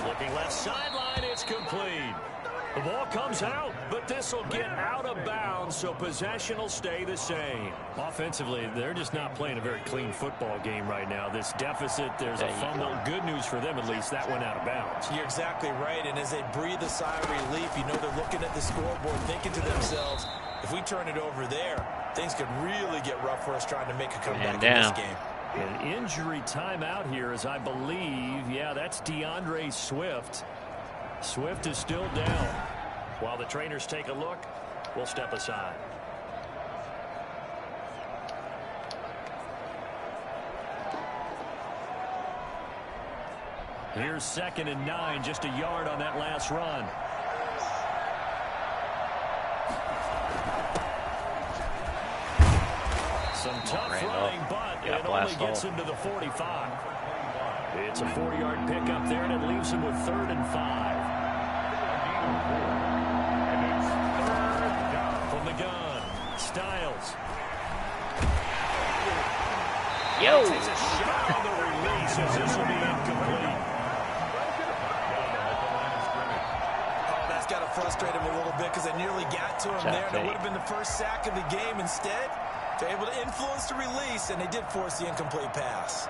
Speaker 3: Looking left sideline, it's complete. The ball comes out, but this will get out of bounds, so possession will stay the same. Offensively, they're just not playing a very clean football game right now. This deficit, there's a fumble. Good news for them, at least. That went out of bounds.
Speaker 4: You're exactly right, and as they breathe a sigh of relief, you know they're looking at the scoreboard, thinking to themselves, if we turn it over there, things could really get rough for us trying to make a comeback in this game.
Speaker 3: An injury timeout here, as I believe, yeah, that's DeAndre Swift. Swift is still down. While the trainers take a look, we'll step aside. Here's 2nd and 9, just a yard on that last run. Some tough running, but it only gets him to the 45. It's a 4-yard pickup there, and it leaves him with 3rd and 5. From the gun, Styles.
Speaker 2: Yo!
Speaker 3: Takes a shot on the release as this will be incomplete.
Speaker 4: Oh, that's got to frustrate him a little bit because they nearly got to him there. And it would have been the first sack of the game. Instead, they're able to influence the release, and they did force the incomplete pass.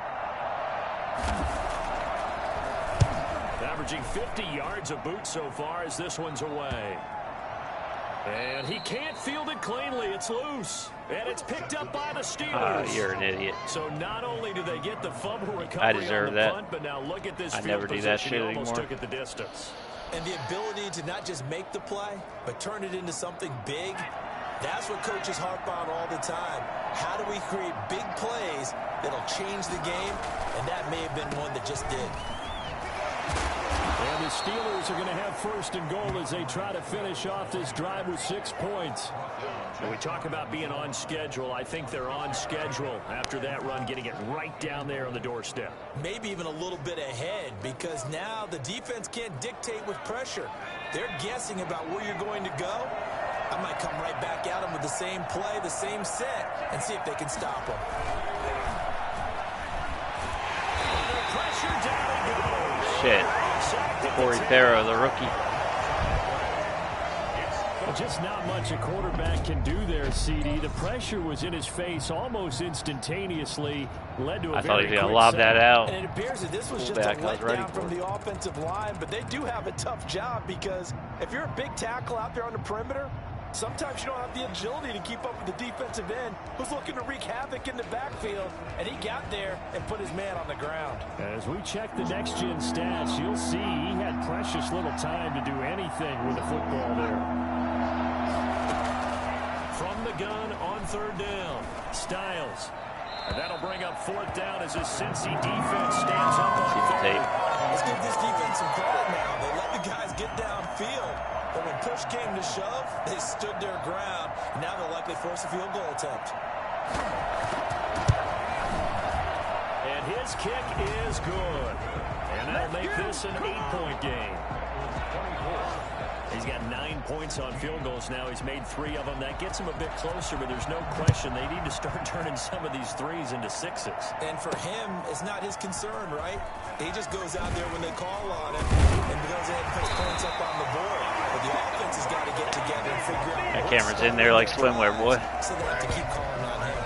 Speaker 3: Averaging 50 yards a boot so far as this one's away. And he can't field it cleanly. It's loose. And it's picked up by the Steelers.
Speaker 2: You're an idiot.
Speaker 3: So not only do they get the fumble recovery
Speaker 2: I deserve
Speaker 3: on the
Speaker 2: that.
Speaker 3: punt, but now look at this
Speaker 2: I
Speaker 3: field
Speaker 2: never do that
Speaker 3: position.
Speaker 2: shit
Speaker 3: He almost
Speaker 2: anymore.
Speaker 3: took it the distance.
Speaker 4: And the ability to not just make the play, but turn it into something big, that's what coaches harp on all the time. How do we create big plays that'll change the game? And that may have been one that just did.
Speaker 5: And the Steelers are going to have 1st and goal as they try to finish off this drive with 6 points.
Speaker 3: When we talk about being on schedule, I think they're on schedule after that run, getting it right down there on the doorstep.
Speaker 4: Maybe even a little bit ahead, because now the defense can't dictate with pressure. They're guessing about where you're going to go. I might come right back at them with the same play, the same set, and see if they can stop them.
Speaker 3: Pressure down and goes.
Speaker 2: Shit. Corey Farrow, the rookie.
Speaker 5: Well, just not much a quarterback can do there, CD. The pressure was in his face almost instantaneously. Led to a
Speaker 2: I thought he was
Speaker 5: very
Speaker 2: going to
Speaker 5: quick
Speaker 2: lob
Speaker 5: sack.
Speaker 2: that out.
Speaker 4: And it appears that this was just
Speaker 2: Fullback,
Speaker 4: a
Speaker 2: I was ready
Speaker 4: letdown
Speaker 2: for
Speaker 4: from
Speaker 2: it.
Speaker 4: the offensive line, but they do have a tough job because if you're a big tackle out there on the perimeter, sometimes you don't have the agility to keep up with the defensive end who's looking to wreak havoc in the backfield, and he got there and put his man on the ground.
Speaker 5: As we check the next-gen stats, you'll see he had precious little time to do anything with the football there.
Speaker 3: From the gun on 3rd down, Styles. And that'll bring up 4th down as his Cincy defense stands up on
Speaker 2: See the
Speaker 3: 3rd.
Speaker 2: tape.
Speaker 4: Let's give this defense some credit now. They let the guys get downfield, but when push came to shove, they stood their ground. Now they'll likely force a field goal attempt.
Speaker 3: And his kick is good. And that'll make this an 8-point game. He's got 9 points on field goals now. He's made 3 of them. That gets him a bit closer, but there's no question they need to start turning some of these 3s into 6s.
Speaker 4: And for him, it's not his concern, right? He just goes out there when they call on him and goes ahead and puts points up on the board. But the offense has got to get together and figure out.
Speaker 2: That camera's in there like swimwear, boy.
Speaker 4: So they have to keep calling on him.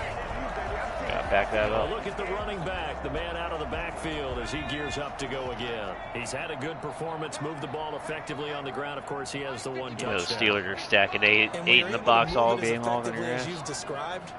Speaker 2: Gotta back that up.
Speaker 3: Look at the running back, the man out of the backfield as he gears up to go again. He's had a good performance, moved the ball effectively on the ground. Of course, he has the one
Speaker 2: You know, the
Speaker 3: touchdown.
Speaker 2: Steelers are stacking eight
Speaker 4: And when
Speaker 2: in
Speaker 4: you're
Speaker 2: the
Speaker 4: able
Speaker 2: box
Speaker 4: to move
Speaker 2: all
Speaker 4: it as
Speaker 2: game long in your
Speaker 4: effectively
Speaker 2: ass.
Speaker 4: as you've described,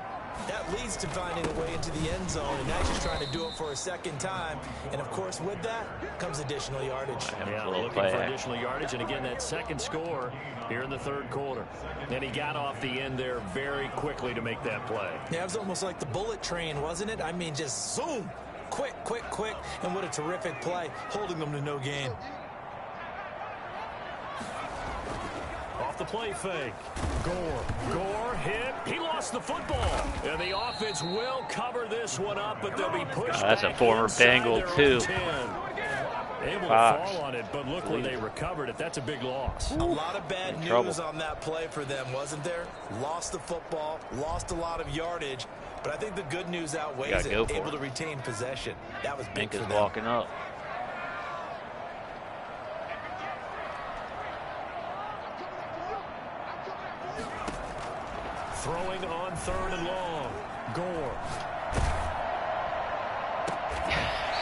Speaker 4: that leads to finding a way into the end zone, and now he's just trying to do it for a second time. And, of course, with that comes additional yardage.
Speaker 3: Yeah,
Speaker 2: little
Speaker 3: looking
Speaker 2: play
Speaker 3: for
Speaker 2: act.
Speaker 3: additional yardage. And again, that second score here in the 3rd quarter. And he got off the end there very quickly to make that play.
Speaker 4: Yeah, it was almost like the bullet train, wasn't it? I mean, just zoom, quick, quick, quick. And what a terrific play, holding them to no gain.
Speaker 3: off the play fake. Gore hit. He lost the football. And the offense will cover this one up, but they'll be pushed
Speaker 2: That's a
Speaker 3: back
Speaker 2: former
Speaker 3: inside
Speaker 2: Bengal,
Speaker 3: their own
Speaker 2: too.
Speaker 3: 10. Able
Speaker 2: Fox.
Speaker 3: to fall on it, but look where they recovered it. That's a big loss.
Speaker 4: A lot of bad news
Speaker 2: trouble.
Speaker 4: on that play for them, wasn't there? Lost the football, lost a lot of yardage, but I think the good news outweighs it.
Speaker 2: Go for
Speaker 4: Able
Speaker 2: it.
Speaker 4: to retain possession. That was big
Speaker 2: Mink is
Speaker 4: for them.
Speaker 2: walking up.
Speaker 3: Throwing on 3rd and long. Gore.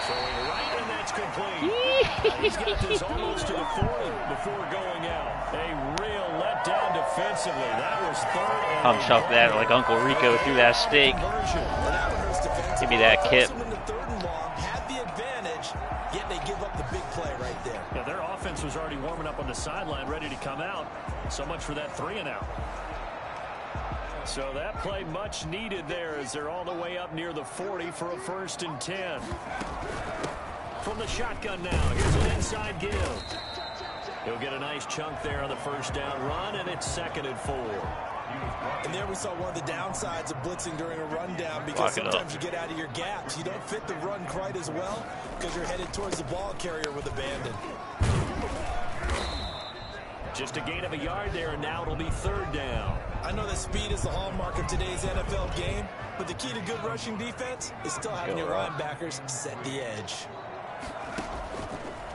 Speaker 3: Throwing right, and that's complete. He's got this almost to the 40 before going out. A real letdown defensively. That was 3rd and
Speaker 2: I'm shocked that like Uncle Rico threw that steak. Give me that kip.
Speaker 4: When the 3rd and long had the advantage, yet they give up the big play right there.
Speaker 3: Yeah, their offense was already warming up on the sideline, ready to come out. So much for that 3 and out. So that play much needed there as they're all the way up near the 40 for a 1st and 10. From the shotgun now, here's an inside give. He'll get a nice chunk there on the 1st down run, and it's 2nd and 4.
Speaker 4: And there we saw one of the downsides of blitzing during a rundown, because
Speaker 2: Lock it up.
Speaker 4: sometimes you get out of your gaps. You don't fit the run quite as well because you're headed towards the ball carrier with abandon.
Speaker 3: Just a gain of a yard there, and now it'll be 3rd down.
Speaker 4: I know that speed is the hallmark of today's NFL game, but the key to good rushing defense is still having your linebackers set the edge.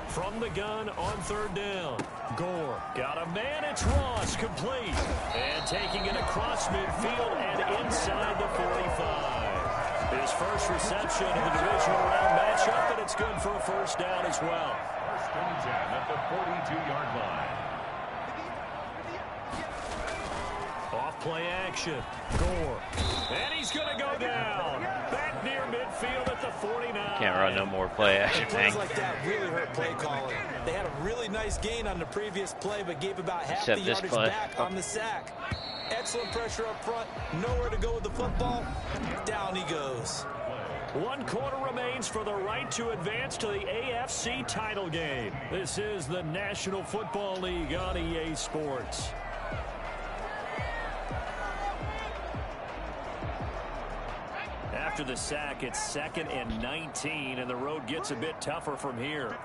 Speaker 3: From the gun on 3rd down. Gore got a man. It's Ross, complete. And taking it across midfield and inside the 45. His first reception of the divisional round matchup, and it's good for a 1st down as well.
Speaker 1: 1st and 10 at the 42-yard line.
Speaker 3: Off play action. Gore. And he's going to go down. Back near midfield at the 49.
Speaker 2: Can't run no more play action.
Speaker 4: Plays like that really hurt play calling. They had a really nice gain on the previous play, but gave about half
Speaker 2: Except
Speaker 4: the
Speaker 2: this
Speaker 4: yardage
Speaker 2: play.
Speaker 4: back on the sack. Excellent pressure up front. Nowhere to go with the football. Down he goes.
Speaker 3: 1 quarter remains for the right to advance to the AFC title game. This is the National Football League on EA Sports. After the sack, it's 2nd and 19, and the road gets a bit tougher from here.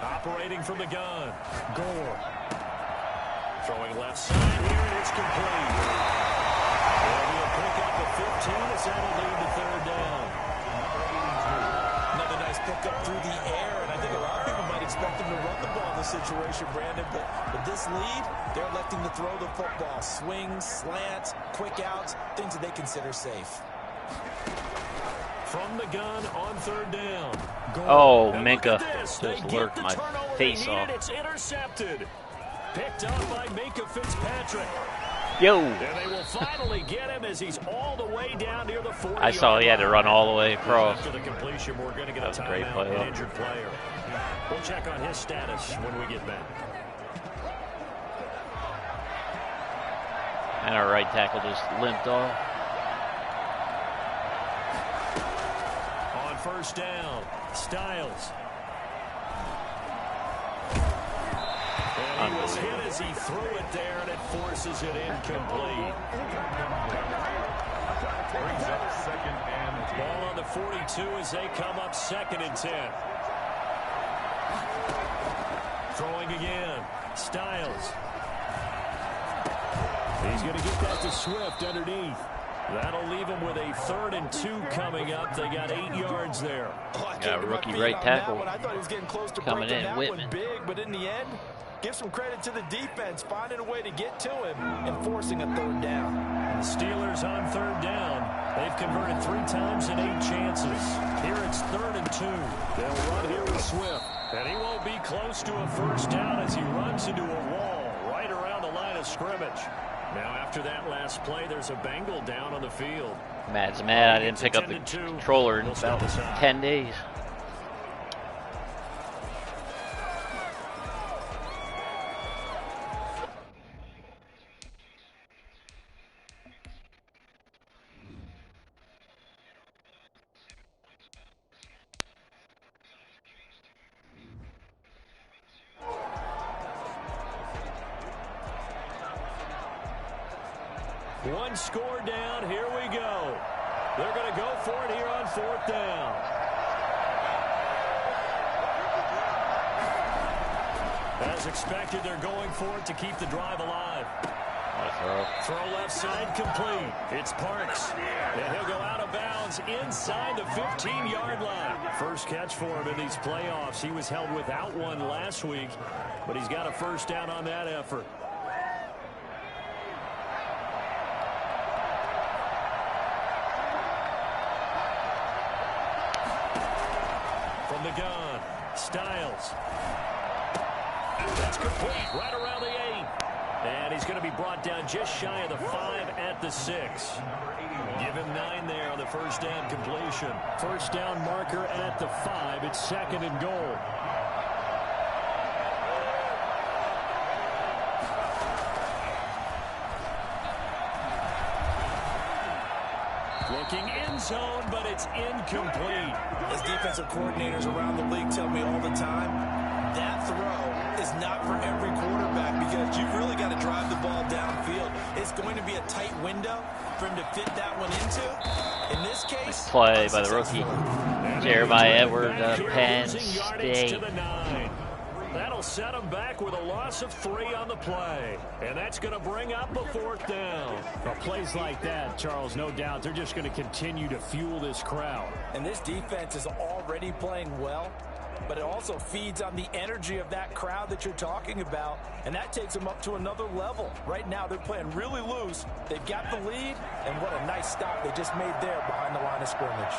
Speaker 3: Operating from the gun. Gore. Throwing left side here, and it's complete. There'll be a pickup of 15 as that'll lead to 3rd down.
Speaker 4: Another nice pickup through the air, and I think a lot of people might expect him to run the ball in this situation, Brandon, but with this lead, they're electing to throw the football. Swings, slants, quick outs, things that they consider safe.
Speaker 3: From the gun on 3rd down. Gore.
Speaker 2: Oh,
Speaker 3: And
Speaker 2: Minka
Speaker 3: look at this. They
Speaker 2: just
Speaker 3: get
Speaker 2: lurked
Speaker 3: the
Speaker 2: my
Speaker 3: turnover
Speaker 2: face
Speaker 3: they needed.
Speaker 2: off.
Speaker 3: It's intercepted. Picked up by Minka Fitzpatrick.
Speaker 2: Yo!
Speaker 3: And they will finally get him as he's all the way down near the 40.
Speaker 2: I saw he had to run all the way across.
Speaker 3: After the completion, we're going to get a
Speaker 2: That was a great
Speaker 3: timeout,
Speaker 2: play,
Speaker 3: an
Speaker 2: though.
Speaker 3: injured player. We'll check on his status when we get back.
Speaker 2: And our right tackle just limped off.
Speaker 3: On 1st down, Styles. And he was hit as he threw it there, and it forces it incomplete.
Speaker 1: Brings up 2nd and 10.
Speaker 3: Ball on the 42 as they come up 2nd and 10. Throwing again, Styles. He's going to get that to Swift underneath. That'll leave him with a 3rd and 2 coming up. They got 8 yards there.
Speaker 4: Oh, I
Speaker 2: Got
Speaker 4: came
Speaker 2: a
Speaker 4: to my
Speaker 2: rookie
Speaker 4: feet
Speaker 2: right
Speaker 4: on
Speaker 2: tackle
Speaker 4: that one. I thought he was getting close to
Speaker 2: coming
Speaker 4: breaking
Speaker 2: in,
Speaker 4: that
Speaker 2: Whitman.
Speaker 4: one big, but in the end, give some credit to the defense, finding a way to get to him and forcing a 3rd down.
Speaker 3: The Steelers on 3rd down. They've converted 3 times in 8 chances. Here it's 3rd and 2. They'll run here with Swift. And he won't be close to a 1st down as he runs into a wall right around the line of scrimmage. Now after that last play, there's a Bengal down on the field.
Speaker 2: Matt's mad I didn't pick up the controller in about 10 days.
Speaker 3: One score down. Here we go. They're going to go for it here on 4th down. As expected, they're going for it to keep the drive alive. Throw left side complete. It's Parks. And he'll go out of bounds inside the 15-yard line. First catch for him in these playoffs. He was held without one last week, but he's got a first down on that effort. From the gun, Styles. That's complete right around the 8. And he's going to be brought down just shy of the 5 at the 6. Give him 9 there on the first down completion.
Speaker 5: First down marker at the 5. It's 2nd and goal.
Speaker 3: Looking end zone, but it's incomplete.
Speaker 4: As defensive coordinators around the league tell me all the time, that throw is not for every quarterback because you've really got to drive the ball downfield. It's going to be a tight window for him to fit that one into. In this case,
Speaker 2: play by the rookie, Jeremiah Edwards, Penn State.
Speaker 3: That'll set him back with a loss of 3 on the play. And that's going to bring up a 4th down.
Speaker 5: Well, plays like that, Charles, no doubt, they're just going to continue to fuel this crowd.
Speaker 4: And this defense is already playing well, but it also feeds on the energy of that crowd that you're talking about, and that takes them up to another level. Right now, they're playing really loose. They've got the lead, and what a nice stop they just made there behind the line of scrimmage.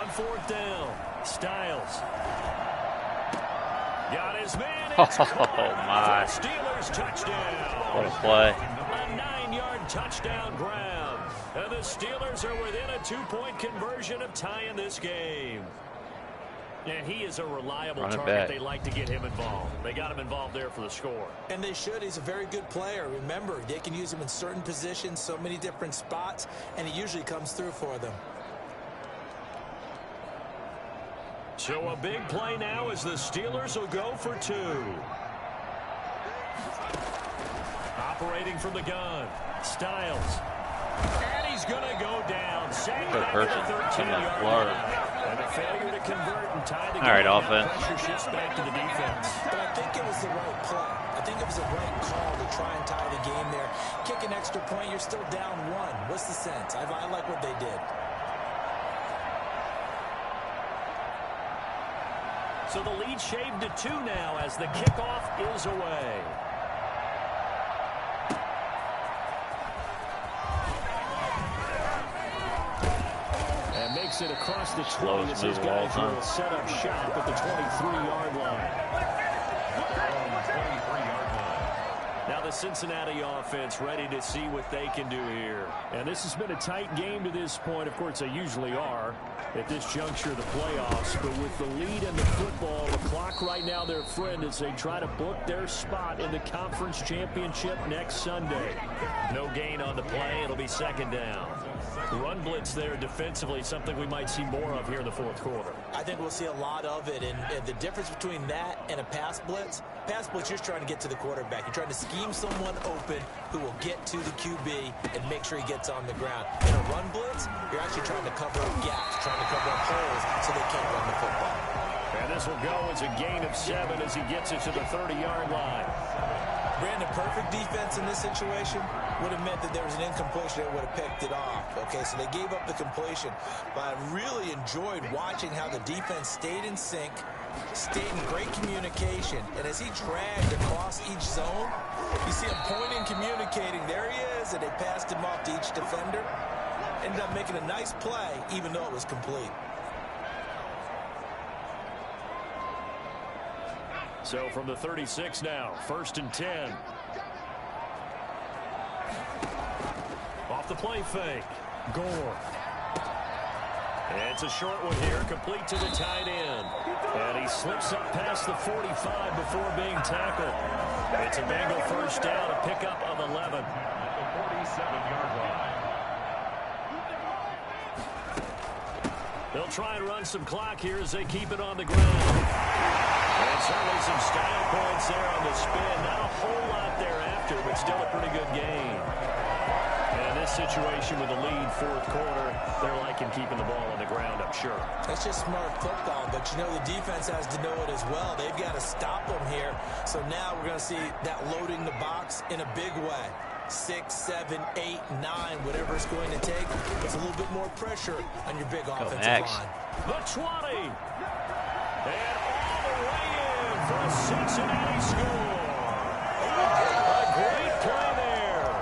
Speaker 3: On 4th down, Styles. Got his man.
Speaker 2: Oh, my.
Speaker 3: Steelers touchdown.
Speaker 2: What a play.
Speaker 3: A 9-yard touchdown grab. And the Steelers are within a 2-point conversion of tying this game. And he is a reliable target. They like to get him involved. They got him involved there for the score.
Speaker 4: And they should. He's a very good player. Remember, they can use him in certain positions, so many different spots, and he usually comes through for them.
Speaker 3: So a big play now as the Steelers will go for 2. Operating from the gun, Styles. And he's going to go down. Sacked back at the 13-yard line. And a failure to convert and tie the game.
Speaker 2: All right, offense.
Speaker 3: Pressure shifts back to the defense.
Speaker 4: But I think it was the right play. I think it was the right call to try and tie the game there. Kick an extra point, you're still down 1. What's the sense? I like what they did.
Speaker 3: So the lead shaved to 2 now as the kickoff is away.
Speaker 5: And makes it across the 20 as his guys will set up shop at the 23-yard line.
Speaker 3: Now the Cincinnati offense ready to see what they can do here.
Speaker 5: And this has been a tight game to this point. Of course, they usually are at this juncture of the playoffs. But with the lead in the football, the clock right now, their friend, as they try to book their spot in the conference championship next Sunday.
Speaker 3: No gain on the play. It'll be 2nd down. Run blitz there defensively, something we might see more of here in the 4th quarter.
Speaker 4: I think we'll see a lot of it, and the difference between that and a pass blitz, you're just trying to get to the quarterback. You're trying to scheme someone open who will get to the QB and make sure he gets on the ground. In a run blitz, you're actually trying to cover up gaps, trying to cover up holes so they can't run the football.
Speaker 3: And this will go as a gain of 7 as he gets it to the 30-yard line.
Speaker 4: Brandon, perfect defense in this situation would have meant that there was an incompletion that would have picked it off. Okay, so they gave up the completion. But I really enjoyed watching how the defense stayed in sync, stayed in great communication. And as he dragged across each zone, you see him pointing, communicating. There he is, and they passed him off to each defender. Ended up making a nice play, even though it was complete.
Speaker 3: So from the 36 now, 1st and 10. Off the play fake. Gore. And it's a short one here, complete to the tight end. And he slips up past the 45 before being tackled. It's a Bengal first down, a pickup of 11.
Speaker 1: At the 47-yard line.
Speaker 3: They'll try and run some clock here as they keep it on the ground. And certainly some style points there on the spin. Not a whole lot there after faster, but still a pretty good game. And in this situation with the lead, fourth quarter, they're liking keeping the ball on the ground, I'm sure.
Speaker 4: That's just smart football, but you know the defense has to know it as well. They've got to stop them here. So now we're going to see that loading the box in a big way. 6, 7, 8, 9, whatever it's going to take. It's a little bit more pressure on your big offensive line.
Speaker 3: The 20. And all the way in for a Cincinnati score. A great play there.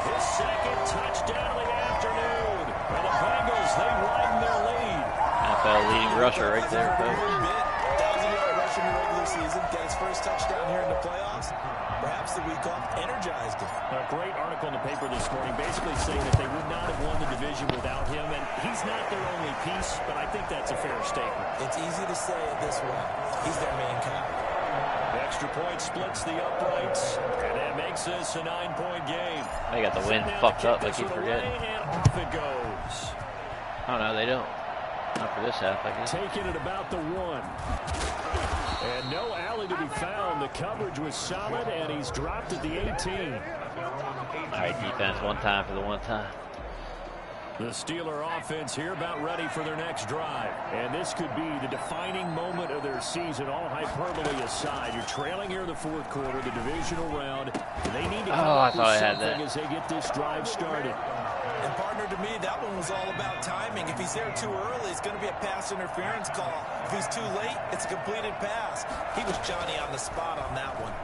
Speaker 3: His second touchdown of the afternoon. And the Bengals, they widen their lead.
Speaker 2: NFL leading rusher right there, folks.
Speaker 4: 1,000-yard rush in the regular season. Get his first touchdown here in the playoffs. Perhaps the week off energized him.
Speaker 3: A great article in the paper this morning basically saying that they would not have won the division without him. And he's not their only piece, but I think that's a fair statement.
Speaker 4: It's easy to say it this way. He's their main guy.
Speaker 3: The extra point splits the uprights, and that makes this a 9-point game.
Speaker 2: They got the wind fucked up, I keep forgetting.
Speaker 3: And off it goes.
Speaker 2: Oh, no, they don't. Not for this half, I guess.
Speaker 3: Taking it about the 1. And no alley to be found. The coverage was solid, and he's dropped at the 18.
Speaker 2: All right, defense, one time for the one time.
Speaker 3: The Steeler offense here about ready for their next drive. And this could be the defining moment of their season, all hyperbole aside. You're trailing here in the fourth quarter, the divisional round. And they need to come up with something as they get this drive started.
Speaker 4: And partner, to me, that one was all about timing. If he's there too early, it's going to be a pass interference call. If he's too late, it's a completed pass. He was Johnny on the spot on that one.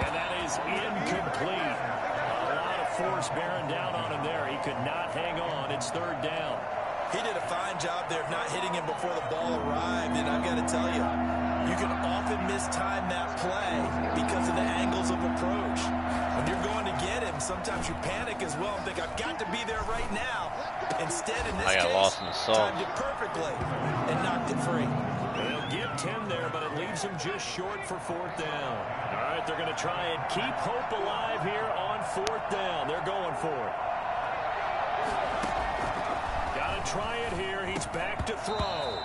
Speaker 3: And that is incomplete. A lot of force bearing down on him there. He could not hang on. It's third down.
Speaker 4: He did a fine job there of not hitting him before the ball arrived. And I've got to tell you, you can often mistime that play because of the angles of approach. When you're going to get him, sometimes you panic as well and think, I've got to be there right now. Instead, in this case,
Speaker 2: lost in the sauce.
Speaker 4: timed it perfectly and knocked it free.
Speaker 3: They'll give 10 there, but it leaves them just short for fourth down. All right, they're going to try and keep hope alive here on fourth down. They're going for it. Got to try it here. He's back to throw.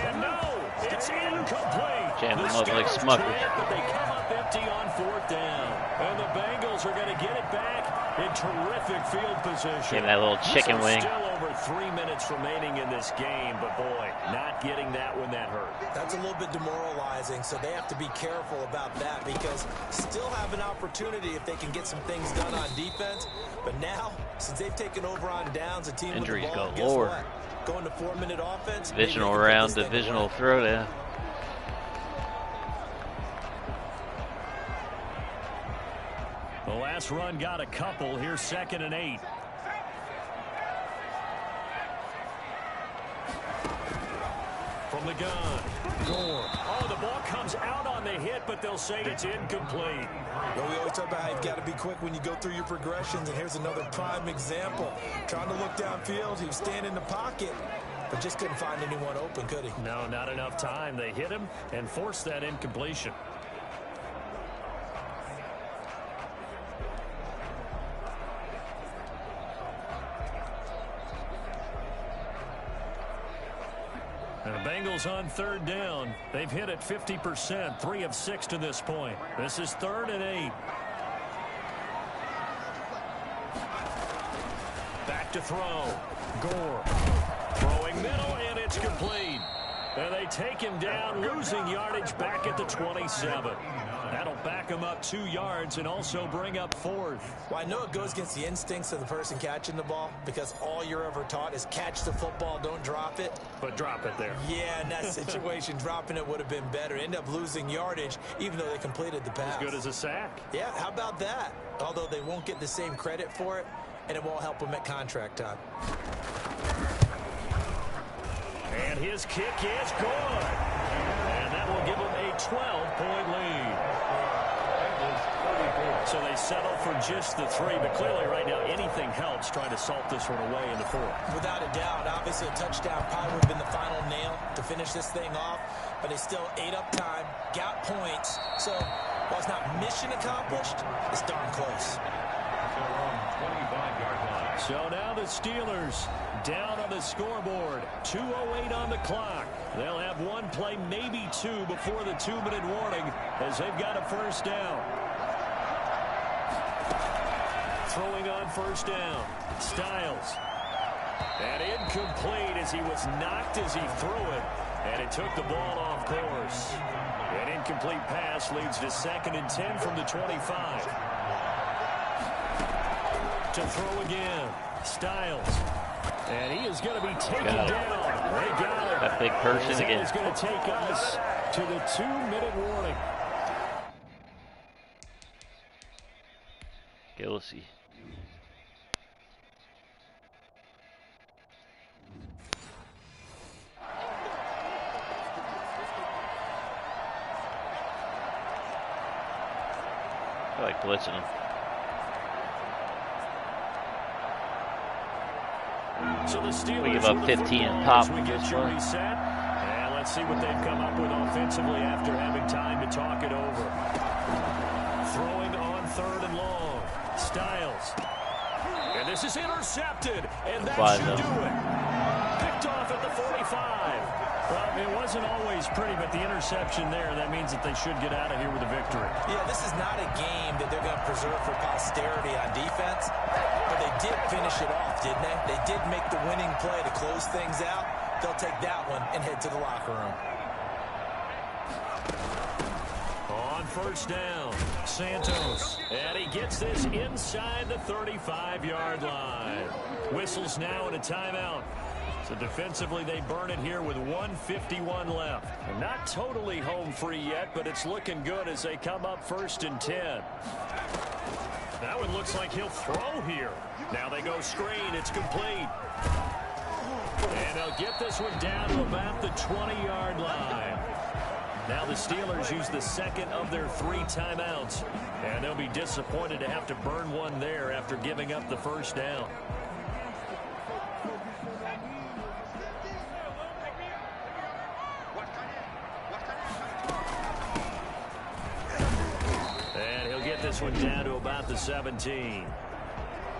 Speaker 3: And no, it's incomplete.
Speaker 2: Jam them up like Smuckers.
Speaker 3: But they come up empty on fourth down. And the Bengals are going to get it back in terrific field position.
Speaker 2: Give that little chicken wing.
Speaker 3: Still over 3 minutes remaining in this game, but boy, not getting that one that hurt.
Speaker 4: That's a little bit demoralizing, so they have to be careful about that because still have an opportunity if they can get some things done on defense. But now, since they've taken over on downs, a team
Speaker 2: Injuries
Speaker 4: with the ball,
Speaker 2: galore.
Speaker 4: guess what? Going to 4-minute offense.
Speaker 2: Divisional round, divisional throwdown.
Speaker 3: The last run got a couple. Here's 2nd and 8. From the gun. Gore. Oh, the ball comes out on the hit, but they'll say it's incomplete.
Speaker 4: Well, we always talk about how you've got to be quick when you go through your progressions, and here's another prime example. Trying to look downfield, he was staying in the pocket, but just couldn't find anyone open, could he?
Speaker 3: No, not enough time. They hit him and forced that incompletion. And the Bengals on third down. They've hit it 50%, 3 of 6 to this point. This is 3rd and 8. Back to throw. Gore. Throwing middle, and it's complete. And they take him down, losing yardage back at the 27. That'll back him up 2 yards and also bring up 4th.
Speaker 4: Well, I know it goes against the instincts of the person catching the ball because all you're ever taught is catch the football, don't drop it.
Speaker 3: But drop it there.
Speaker 4: Yeah, in that situation, dropping it would have been better. End up losing yardage even though they completed the pass.
Speaker 3: As good as a sack.
Speaker 4: Yeah, how about that? Although they won't get the same credit for it, and it won't help them at contract time.
Speaker 3: And his kick is good. And that will give him a 12-point lead. So they settle for just the 3, but clearly right now anything helps trying to salt this one away in the 4th.
Speaker 4: Without a doubt, obviously a touchdown probably would have been the final nail to finish this thing off, but they still ate up time, got points. So while it's not mission accomplished, it's darn close.
Speaker 3: So now the Steelers down on the scoreboard. 2:08 on the clock. They'll have one play, maybe two, before the 2-minute warning as they've got a first down. Throwing on first down. Styles. And incomplete as he was knocked as he threw it. And it took the ball off course. An incomplete pass leads to 2nd and 10 from the 25. To throw again. Styles. And he is going to be taken down. They got him.
Speaker 2: That big person again.
Speaker 3: He's going to take us to the 2-minute warning.
Speaker 2: Gillespie. I like blitzing him.
Speaker 3: So the Steelers
Speaker 2: we give up 15 and pop.
Speaker 3: We get you reset, and let's see what they've come up with offensively after having time to talk it over. Throwing on 3rd and long. Styles. And this is intercepted, and that should do it. Picked off at the 45. Well, it wasn't always pretty, but the interception there, that means that they should get out of here with a victory.
Speaker 4: Yeah, this is not a game that they're going to preserve for posterity on defense, but they did finish it off, didn't they? They did make the winning play to close things out. They'll take that one and head to the locker room.
Speaker 3: On first down, Santos. And he gets this inside the 35-yard line. Whistles now in a timeout. So defensively, they burn it here with 1:51 left. And not totally home free yet, but it's looking good as they come up 1st and 10. That one looks like he'll throw here. Now they go screen. It's complete. And they'll get this one down to about the 20-yard line. Now the Steelers use the 2nd of their 3 timeouts. And they'll be disappointed to have to burn one there after giving up the first down. This one down to about the 17.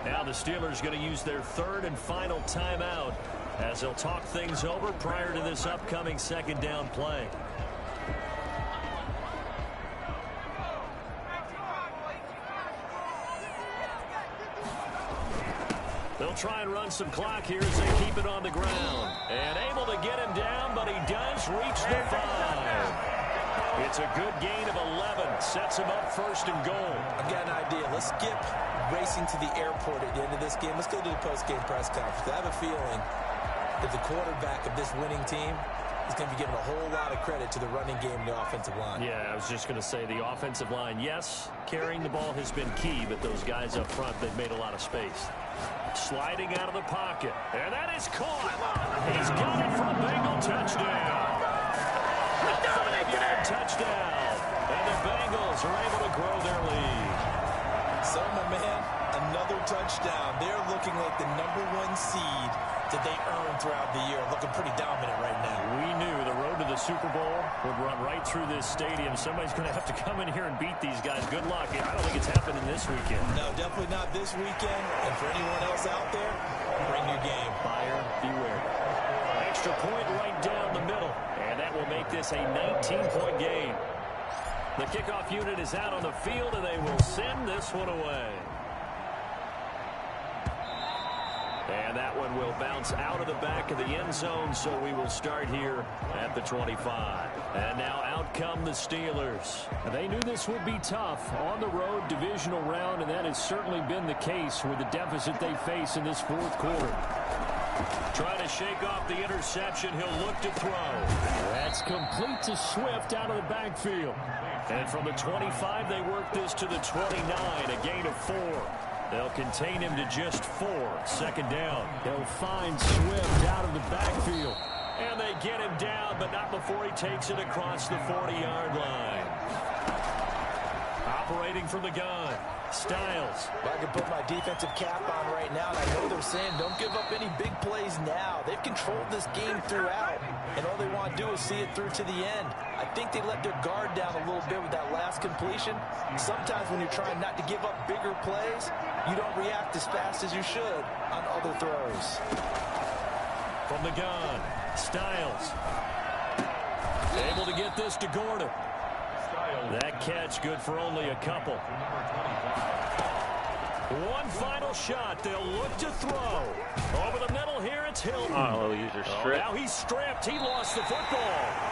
Speaker 3: Now the Steelers going to use their 3rd and final timeout as they'll talk things over prior to this upcoming 2nd down play. They'll try and run some clock here as they keep it on the ground. And able to get him down, but he does reach the 5. It's a good gain of 11. Sets him up 1st and goal.
Speaker 4: I've got an idea. Let's skip racing to the airport at the end of this game. Let's go to the post-game press conference. I have a feeling that the quarterback of this winning team is going to be giving a whole lot of credit to the running game and the offensive line.
Speaker 3: Yeah, I was just going to say the offensive line, yes, carrying the ball has been key, but those guys up front, they've made a lot of space. Sliding out of the pocket. And that is caught. He's got it for a Bengal touchdown. A 5-yard touchdown. And the Bengals are able to grow their lead.
Speaker 4: So, my man, another touchdown. They're looking like the #1 seed that they earned throughout the year. Looking pretty dominant right now.
Speaker 3: We knew the road to the Super Bowl would run right through this stadium. Somebody's going to have to come in here and beat these guys. Good luck. I don't think it's happening this weekend.
Speaker 4: No, definitely not this weekend. And for anyone else out there, bring your game.
Speaker 3: Buyer beware. Extra point right down the middle. And that will make this a 19-point game. The kickoff unit is out on the field, and they will send this one away. And that one will bounce out of the back of the end zone, so we will start here at the 25. And now out come the Steelers.
Speaker 5: They knew this would be tough on the road, divisional round, and that has certainly been the case with the deficit they face in this 4th quarter.
Speaker 3: Trying to shake off the interception. He'll look to throw.
Speaker 5: That's complete to Swift out of the backfield.
Speaker 3: And from the 25, they work this to the 29, a gain of 4. They'll contain him to just 4. 2nd down.
Speaker 5: They'll find Swift out of the backfield.
Speaker 3: And they get him down, but not before he takes it across the 40-yard line. Operating from the gun. Styles.
Speaker 4: Well, I can put my defensive cap on right now, and I know they're saying don't give up any big plays now. They've controlled this game throughout, and all they want to do is see it through to the end. I think they let their guard down a little bit with that last completion. Sometimes when you're trying not to give up bigger plays, you don't react as fast as you should on other throws.
Speaker 3: From the gun, Styles. Able to get this to Gordon. That catch good for only a couple. One final shot. They'll look to throw. Over the middle here, it's Hilton.
Speaker 2: Oh, user strip.
Speaker 3: Now he's stripped. He lost the football.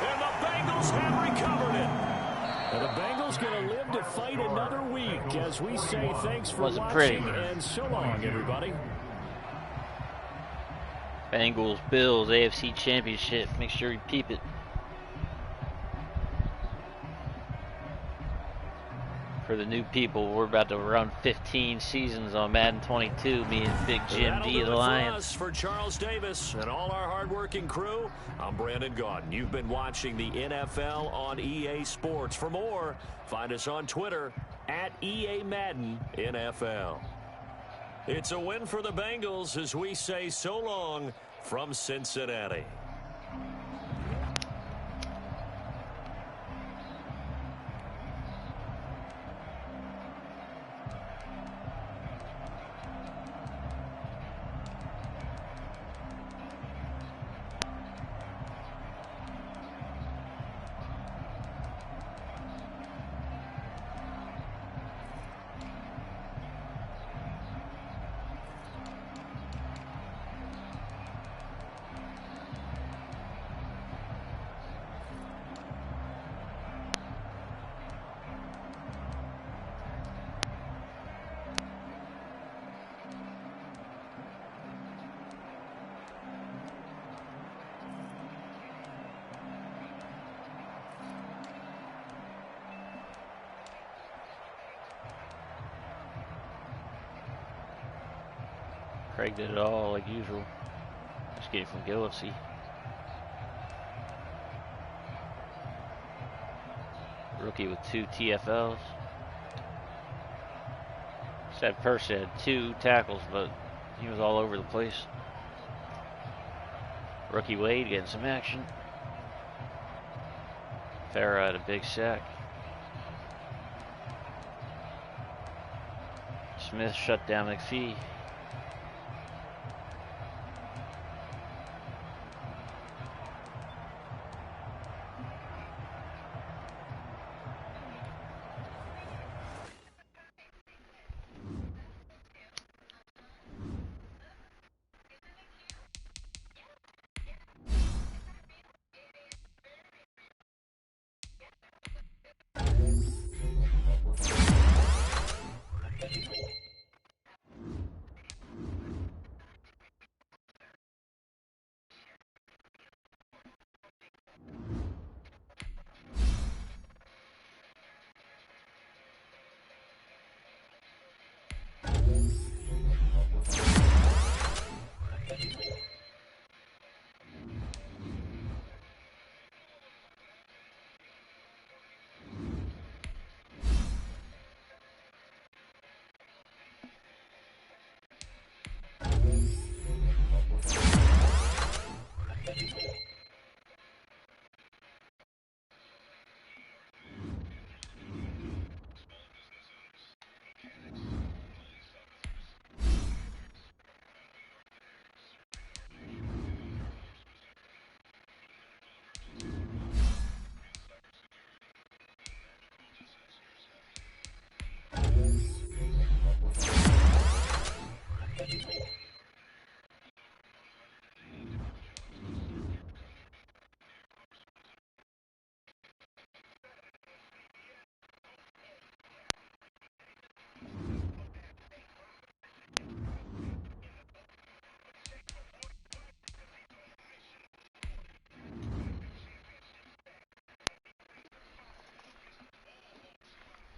Speaker 3: And the Bengals have recovered it. And the Bengals going to live to fight another week as we say thanks for
Speaker 2: Wasn't
Speaker 3: watching
Speaker 2: pretty.
Speaker 3: and so long, everybody.
Speaker 2: Bengals, Bills, AFC Championship. Make sure you peep it. For the new people, we're about to run 15 seasons on Madden 22, me and Big Jim D of the Lions.
Speaker 3: For Charles Davis and all our hardworking crew, I'm Brandon Gaudin. You've been watching the NFL on EA Sports. For more, find us on Twitter at EA Madden NFL. It's a win for the Bengals as we say so long from Cincinnati.
Speaker 2: Craig did it all like usual. Just getting from Gillespie. Rookie with 2 TFLs. Said Percy had 2 tackles, but he was all over the place. Rookie Wade getting some action. Farrah had a big sack. Smith shut down McPhee.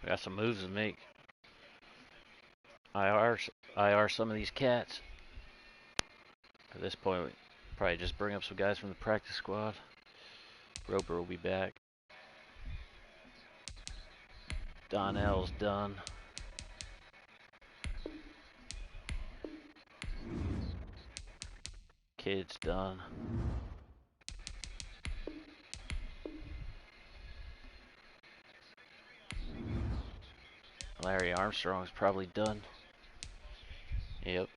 Speaker 2: We got some moves to make. IR some of these cats. At this point, we probably just bring up some guys from the practice squad. Roper will be back. Donnell's done. kid's done. Larry Armstrong's probably done. Yep.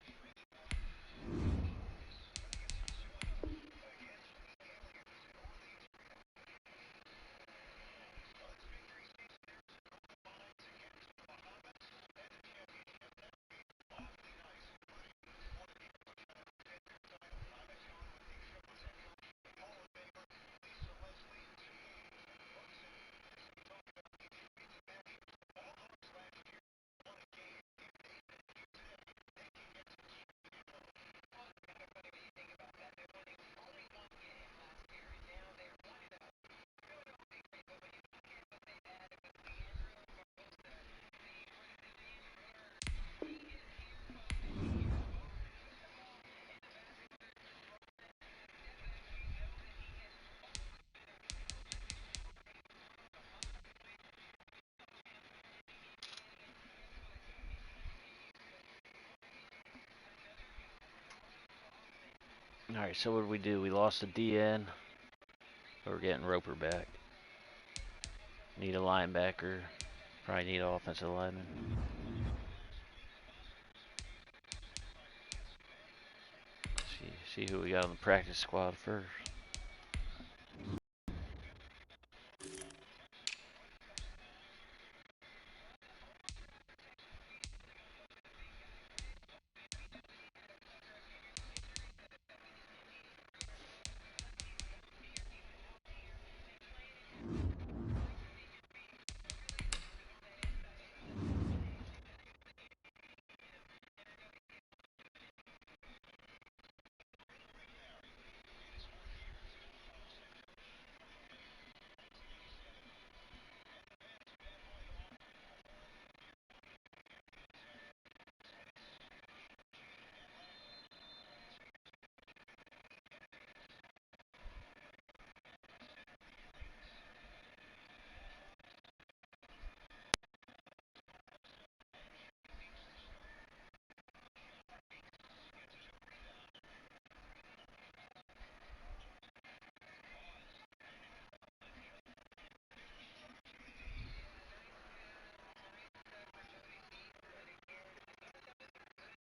Speaker 2: Alright, so what did we do? We lost a DN. We're getting Roper back. Need a linebacker. Probably need an offensive lineman. See who we got on the practice squad first.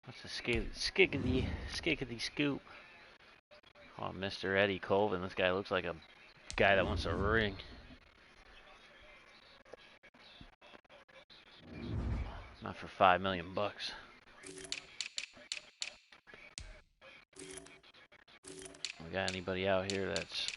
Speaker 2: What's the skickety scoop? Oh, Mr. Eddie Colvin. This guy looks like a guy that wants a ring. Not for $5 million. We got anybody out here that's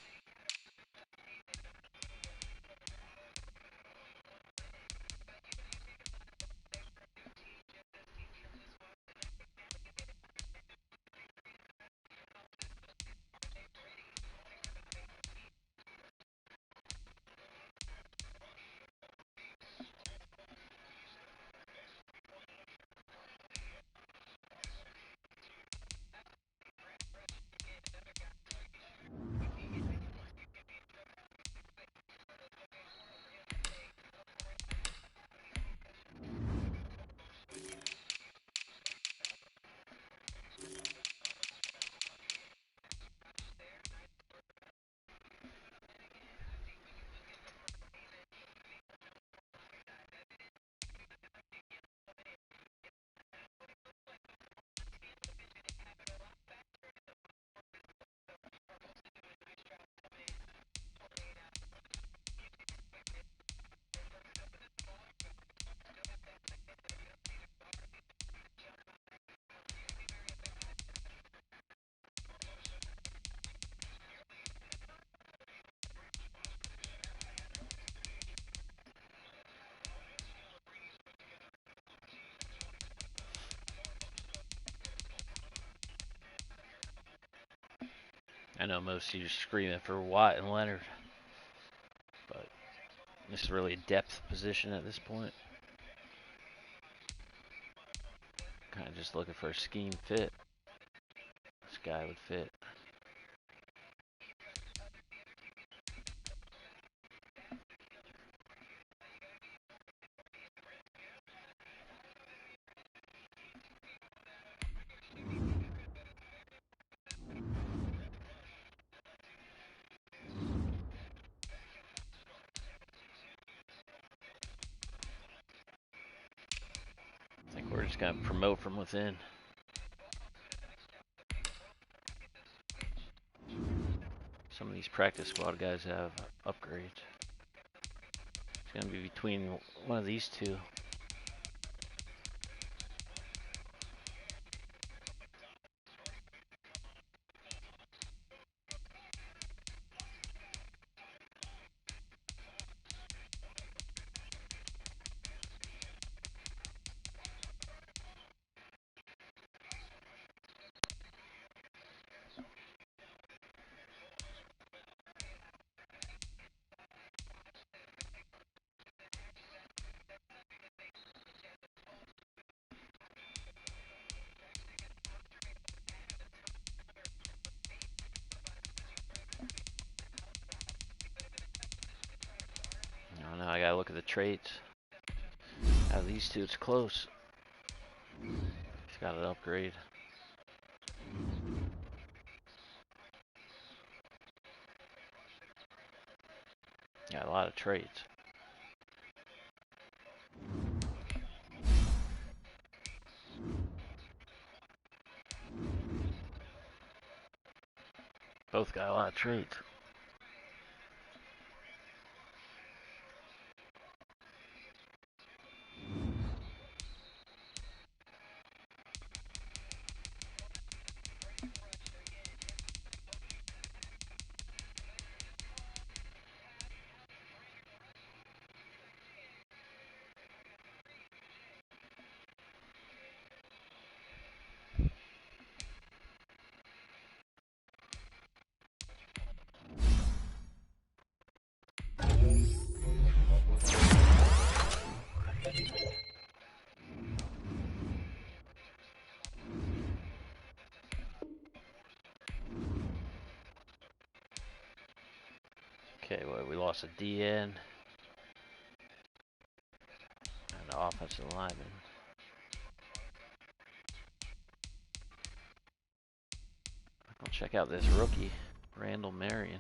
Speaker 2: I know most of you are screaming for Watt and Leonard, but this is really a depth position at this point. Kind of just looking for a scheme fit. This guy would fit. just gonna promote from within. Some of these practice squad guys have upgrades. It's gonna be between one of these two. Now I gotta look at the traits. Out of these two, it's close. He's got an upgrade. Got a lot of traits. Both got a lot of traits. Okay, well, we lost a DN and an offensive lineman. I'll check out this rookie, Randall Marion.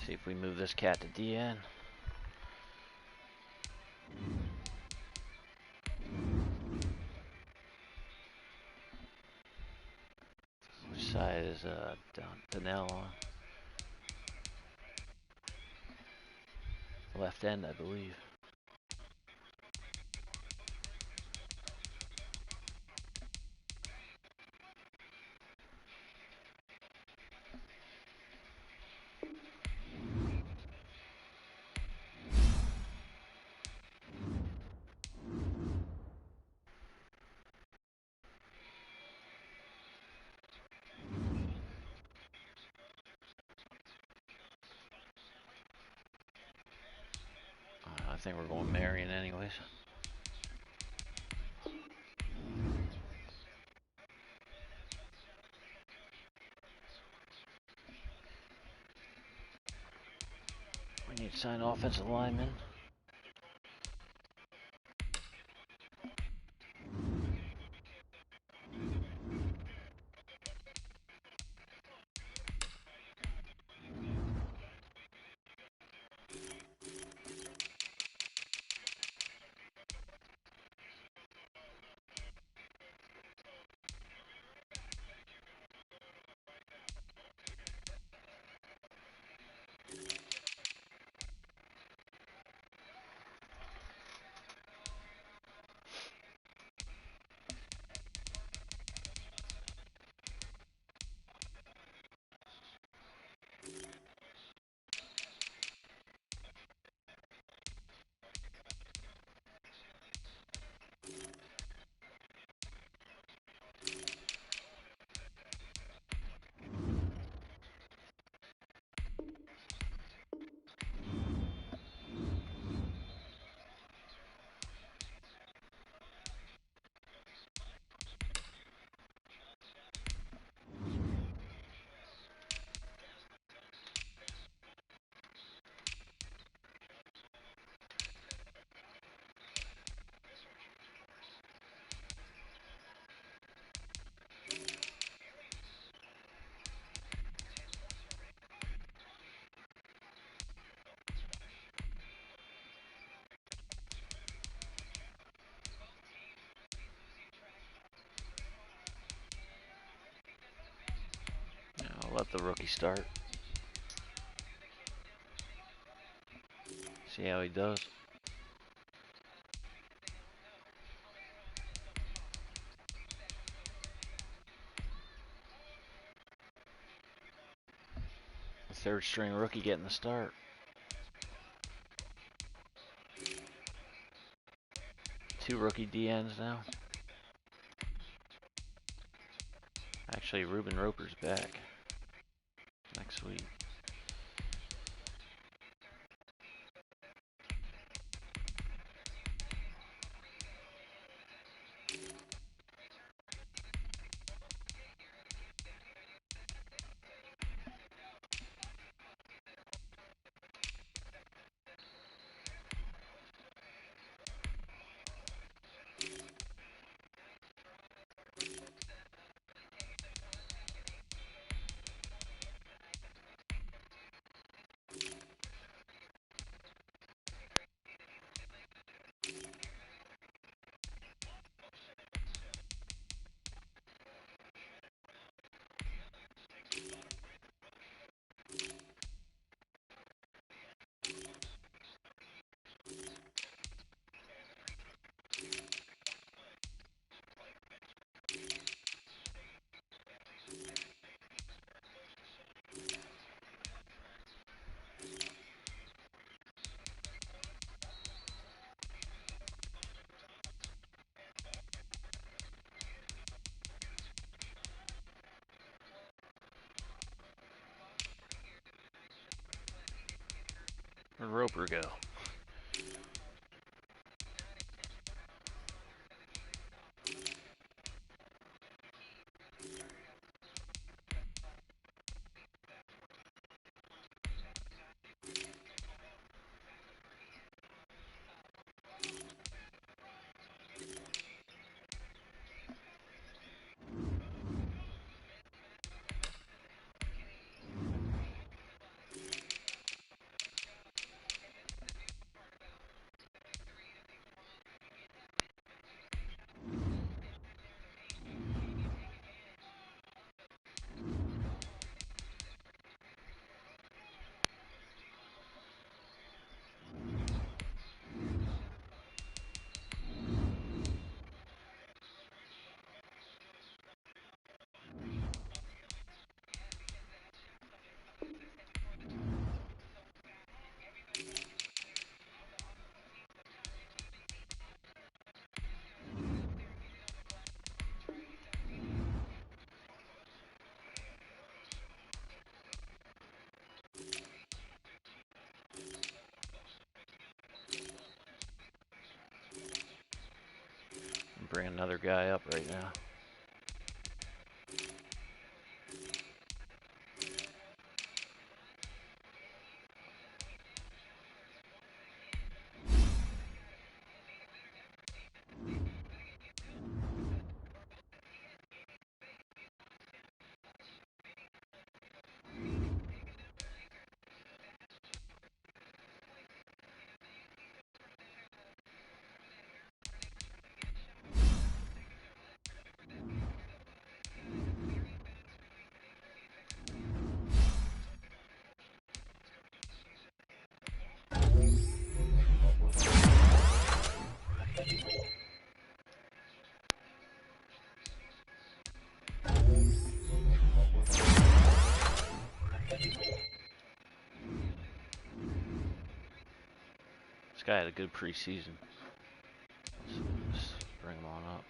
Speaker 2: See if we move this cat to DN. Which side is Donnell on? Left end, I believe. I think we're going Marion anyways. We need to sign offensive lineman. Let the rookie start. See how he does. The third string rookie getting the start. Two rookie DNs now. Actually, Ruben Roper's back next week. Where'd Roper go? Bring another guy up right now. This guy had a good preseason. Let's bring him on up.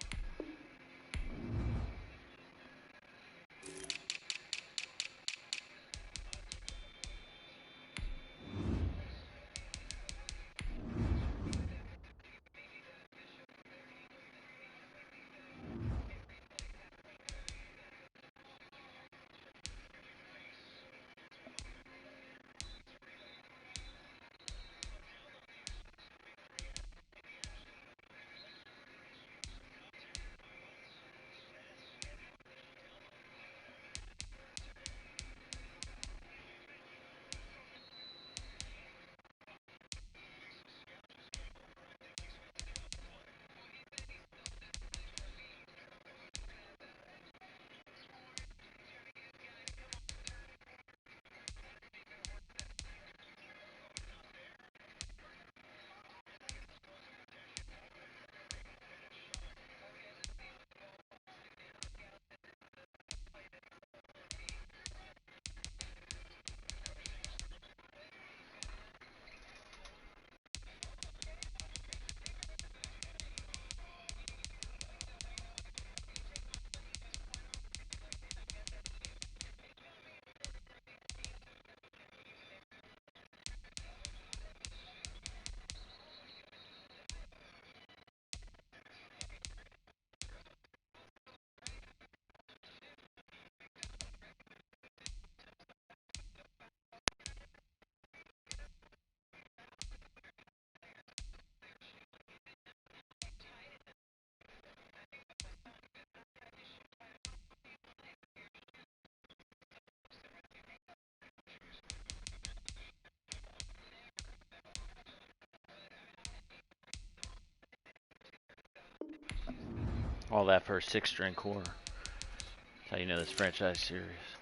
Speaker 2: All that for a 6-string core. That's how you know this franchise serious.